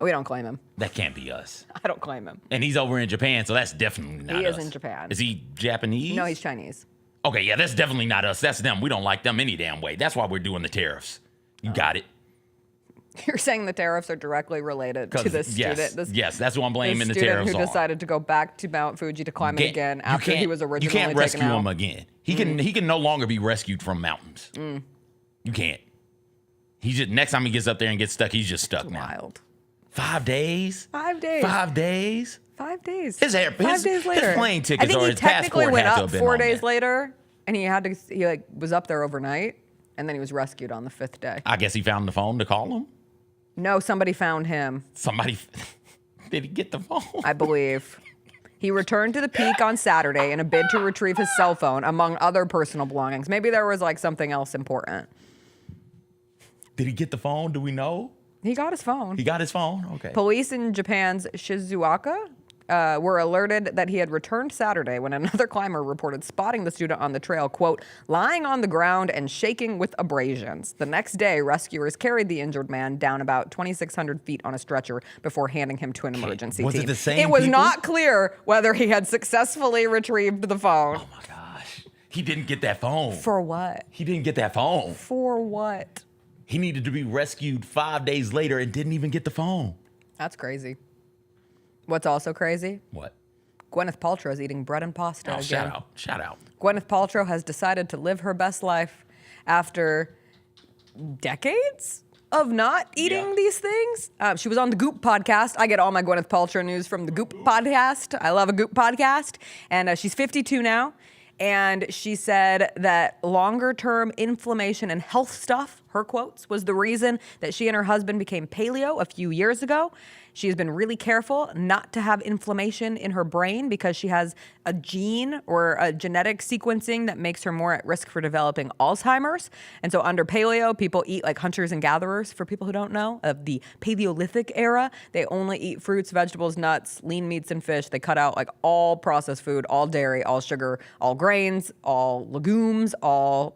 We don't claim him. That can't be us. I don't claim him. And he's over in Japan, so that's definitely not us. He is in Japan. Is he Japanese? No, he's Chinese. Okay, yeah, that's definitely not us. That's them. We don't like them any damn way. That's why we're doing the tariffs. You got it. You're saying the tariffs are directly related to this student? Yes, that's what I'm blaming the tariffs on. Who decided to go back to Mount Fuji to climb it again after he was originally taken out. You can't rescue him again. He can no longer be rescued from mountains. You can't. Next time he gets up there and gets stuck, he's just stuck now. Wild. 5 days? 5 days. 5 days? 5 days. 5 days later. His plane tickets or his passport went had to up have been 4 days later, and he was up there overnight, and then he was rescued on the 5th day. I guess he found the phone to call him? No, somebody found him. Did he get the phone? I believe. He returned to the peak on Saturday in a bid to retrieve his cell phone, among other personal belongings. Maybe there was something else important. Did he get the phone? Do we know? He got his phone. He got his phone? Okay. Police in Japan's Shizuoka were alerted that he had returned Saturday when another climber reported spotting the student on the trail, quote, lying on the ground and shaking with abrasions. The next day, rescuers carried the injured man down about 2,600 feet on a stretcher before handing him to an emergency team. Was it the same It was people? not clear whether he had successfully retrieved the phone. Oh, my gosh. He didn't get that phone. For what? He didn't get that phone. For what? He needed to be rescued 5 days later and didn't even get the phone. That's crazy. What's also crazy? What? Gwyneth Paltrow is eating bread and pasta again. Shout out. Gwyneth Paltrow has decided to live her best life after decades of not eating these things. She was on the Goop podcast. I get all my Gwyneth Paltrow news from the Goop podcast. I love a Goop podcast. And she's 52 now. And she said that longer-term inflammation and health stuff, her quotes, was the reason that she and her husband became paleo a few years ago. She has been really careful not to have inflammation in her brain because she has a gene or a genetic sequencing that makes her more at risk for developing Alzheimer's. And so under paleo, people eat like hunters and gatherers. For people who don't know, of the Paleolithic era, they only eat fruits, vegetables, nuts, lean meats, and fish. They cut out like all processed food, all dairy, all sugar, all grains, all legumes, all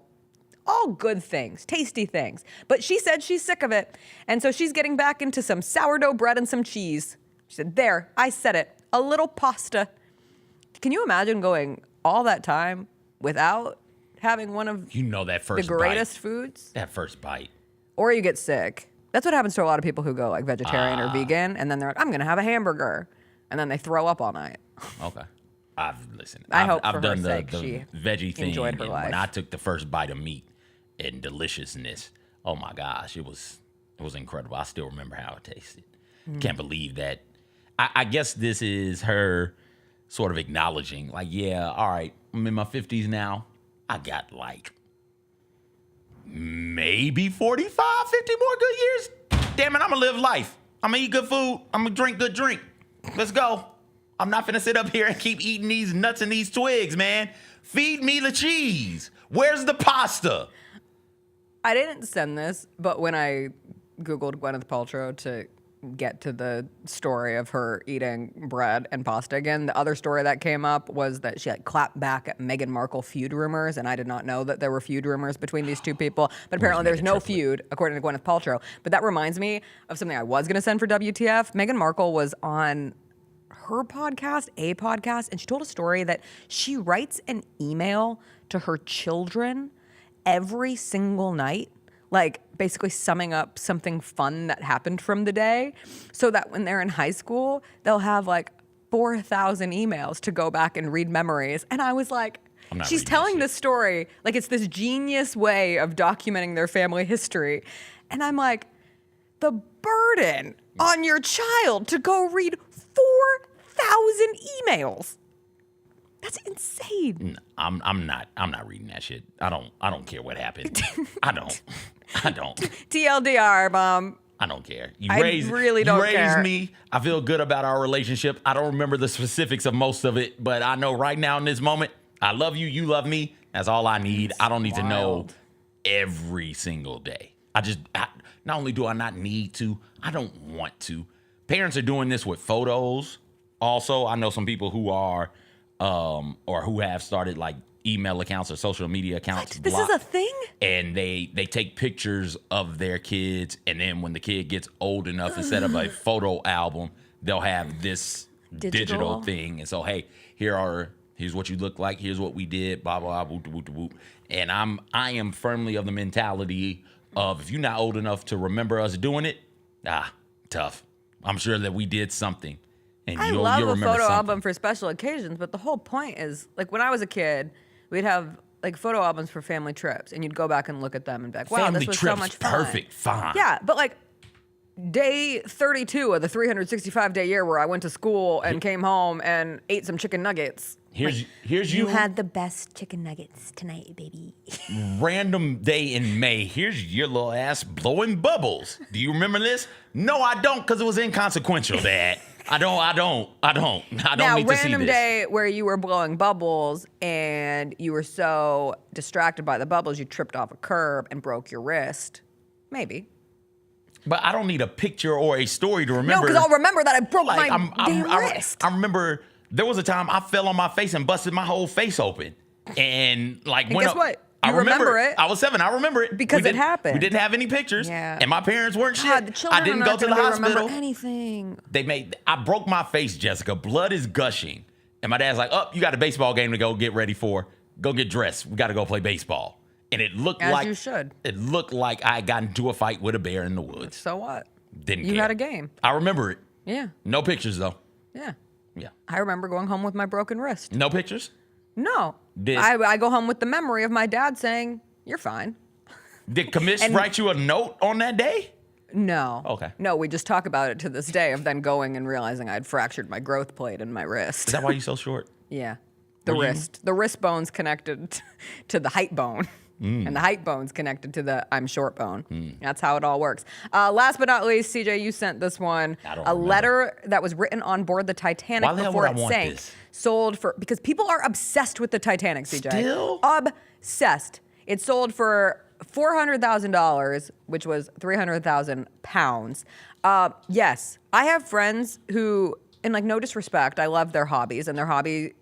good things, tasty things. But she said she's sick of it. And so she's getting back into some sourdough bread and some cheese. She said, there, I said it, a little pasta. Can you imagine going all that time without having one of that first the greatest bite. foods? That first bite. Or you get sick. That's what happens to a lot of people who go like vegetarian or vegan, and then they're like, I'm going to have a hamburger. And then they throw up all night. Okay. I've hope for done her sake the she veggie thing. enjoyed her and life. when I took the first bite of meat and deliciousness, oh my gosh, it was incredible. I still remember how it tasted. Can't believe that. I guess this is her sort of acknowledging, like, yeah, all right, I'm in my 50s now. I got like maybe 45, 50 more good years. Damn it, I'm gonna live life. I'm gonna eat good food. I'm gonna drink good drink. Let's go. I'm not finna sit up here and keep eating these nuts and these twigs, man. Feed me the cheese. Where's the pasta? I didn't send this, but when I Googled Gwyneth Paltrow to get to the story of her eating bread and pasta again, the other story that came up was that she like clapped back at Meghan Markle feud rumors, and I did not know that there were feud rumors between these two people. But apparently there's no feud, according to Gwyneth Paltrow. But that reminds me of something I was going to send for WTF. Meghan Markle was on her podcast, and she told a story that she writes an email to her children every single night, like basically summing up something fun that happened from the day, so that when they're in high school, they'll have like 4,000 emails to go back and read memories. And I was like, she's telling this story like it's this genius way of documenting their family history. And I'm like, the burden on your child to go read 4,000 emails. That's insane. I'm not reading that shit. I don't care what happened. I don't. TLDR, Mom. I don't care. really don't care. You raised me. I feel good about our relationship. I don't remember the specifics of most of it, but I know right now in this moment, I love you. You love me. That's all I need. I don't need to know every single day. Not only do I not need to, I don't want to. Parents are doing this with photos. Also, I know some people who are or who have started like email accounts or social media accounts. What? This is a thing? And they take pictures of their kids, and then when the kid gets old enough, instead of a photo album, they'll have this digital thing. And so, hey, here's what you look like, here's what we did, blah blah blah, boop, boop, boop. And I am firmly of the mentality of, if you're not old enough to remember us doing it, tough. I'm sure that we did something. And I love a photo album for special occasions, but the whole point is, like, when I was a kid, we'd have like photo albums for family trips, and you'd go back and look at them and be like, wow, this was so much fun. Perfect, fine. Yeah, but like day 32 of the 365-day year where I went to school and came home and ate some chicken nuggets. Here's you had the best chicken nuggets tonight, baby. Random day in May. Here's your little ass blowing bubbles. Do you remember this? No, I don't, because it was inconsequential, Dad. I don't Now, need to see random this. day where you were blowing bubbles and you were so distracted by the bubbles you tripped off a curb and broke your wrist. Maybe. But I don't need a picture or a story to remember. No, because I'll remember that I broke my damn wrist. I remember there was a time I fell on my face and busted my whole face open. And like, and guess what? You remember it. I was 7. I remember it. Because it happened. We didn't have any pictures. Yeah. And my parents weren't God, shit. the children I didn't are go not to the gonna hospital. remember anything. I broke my face, Jessica. Blood is gushing. And my dad's like, you got a baseball game to go get ready for. Go get dressed. We got to go play baseball. And it looked As like you should. It looked like I got into a fight with a bear in the woods. So what? Didn't You care. had a game. I remember it. Yeah. No pictures though. Yeah. Yeah. I remember going home with my broken wrist. No pictures? No. I go home with the memory of my dad saying, you're fine. Did Commish write you a note on that day? No. Okay. No, we just talk about it to this day of then going and realizing I'd fractured my growth plate in my wrist. Is that why you're so short? Yeah. The wrist. The wrist bone's connected to the height bone. And the height bone's connected to the I'm short bone. That's how it all works. Last but not least, CJ, you sent this one. A letter that was written on board the Titanic before it sank. Sold for, because people are obsessed with the Titanic, CJ. Still? Obsessed. It sold for $400,000, which was 300,000 pounds. Yes, I have friends who, and like no disrespect, I love their hobbies, and their hobby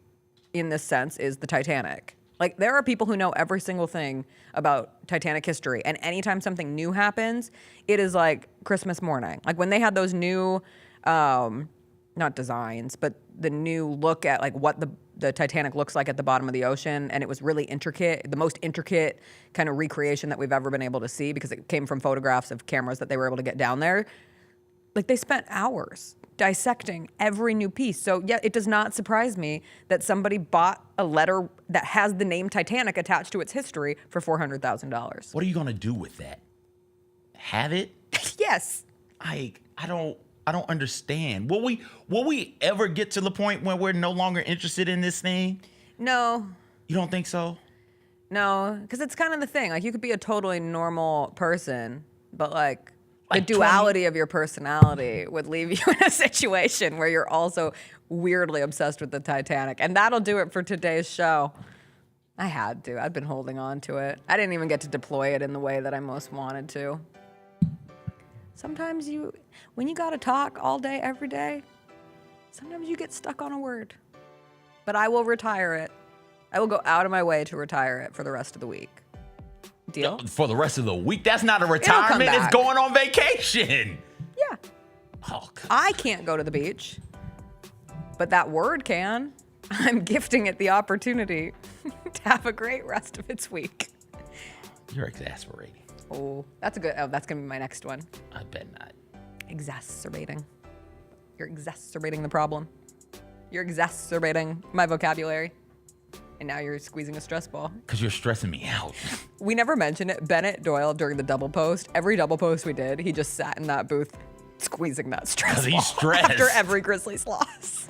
in this sense is the Titanic. Like there are people who know every single thing about Titanic history, and anytime something new happens, it is like Christmas morning. Like when they had those new, not designs, but the new look at like what the Titanic looks like at the bottom of the ocean, and it was really intricate, the most intricate kind of recreation that we've ever been able to see because it came from photographs of cameras that they were able to get down there. Like they spent hours dissecting every new piece. So yeah, it does not surprise me that somebody bought a letter that has the name Titanic attached to its history for $400,000. What are you gonna do with that? Have it? Yes. I don't understand. Will we ever get to the point where we're no longer interested in this thing? No. You don't think so? No, because it's kind of the thing. Like you could be a totally normal person, but like the duality of your personality would leave you in a situation where you're also weirdly obsessed with the Titanic. And that'll do it for today's show. I had to. I've been holding on to it. I didn't even get to deploy it in the way that I most wanted to. Sometimes when you gotta talk all day, every day, sometimes you get stuck on a word. But I will retire it. I will go out of my way to retire it for the rest of the week. Deal? For the rest of the week? That's not a retirement. It's going on vacation. Yeah. Oh, God. I can't go to the beach, but that word can. I'm gifting it the opportunity to have a great rest of its week. You're exasperating. Oh, that's going to be my next one. I bet not. Exacerbating. You're exacerbating the problem. You're exacerbating my vocabulary. And now you're squeezing a stress ball. Because you're stressing me out. We never mentioned it. Bennett Doyle, during the double post, every double post we did, he just sat in that booth squeezing that stress ball. Because he's stressed. After every Grizzlies loss.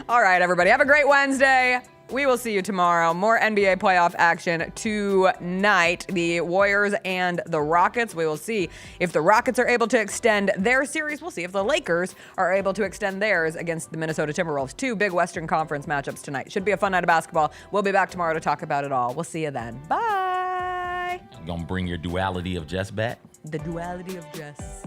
All right, everybody. Have a great Wednesday. We will see you tomorrow. More NBA playoff action tonight. The Warriors and the Rockets. We will see if the Rockets are able to extend their series. We'll see if the Lakers are able to extend theirs against the Minnesota Timberwolves. Two big Western Conference matchups tonight. Should be a fun night of basketball. We'll be back tomorrow to talk about it all. We'll see you then. Bye. You gonna bring your duality of Jess back? The duality of Jess.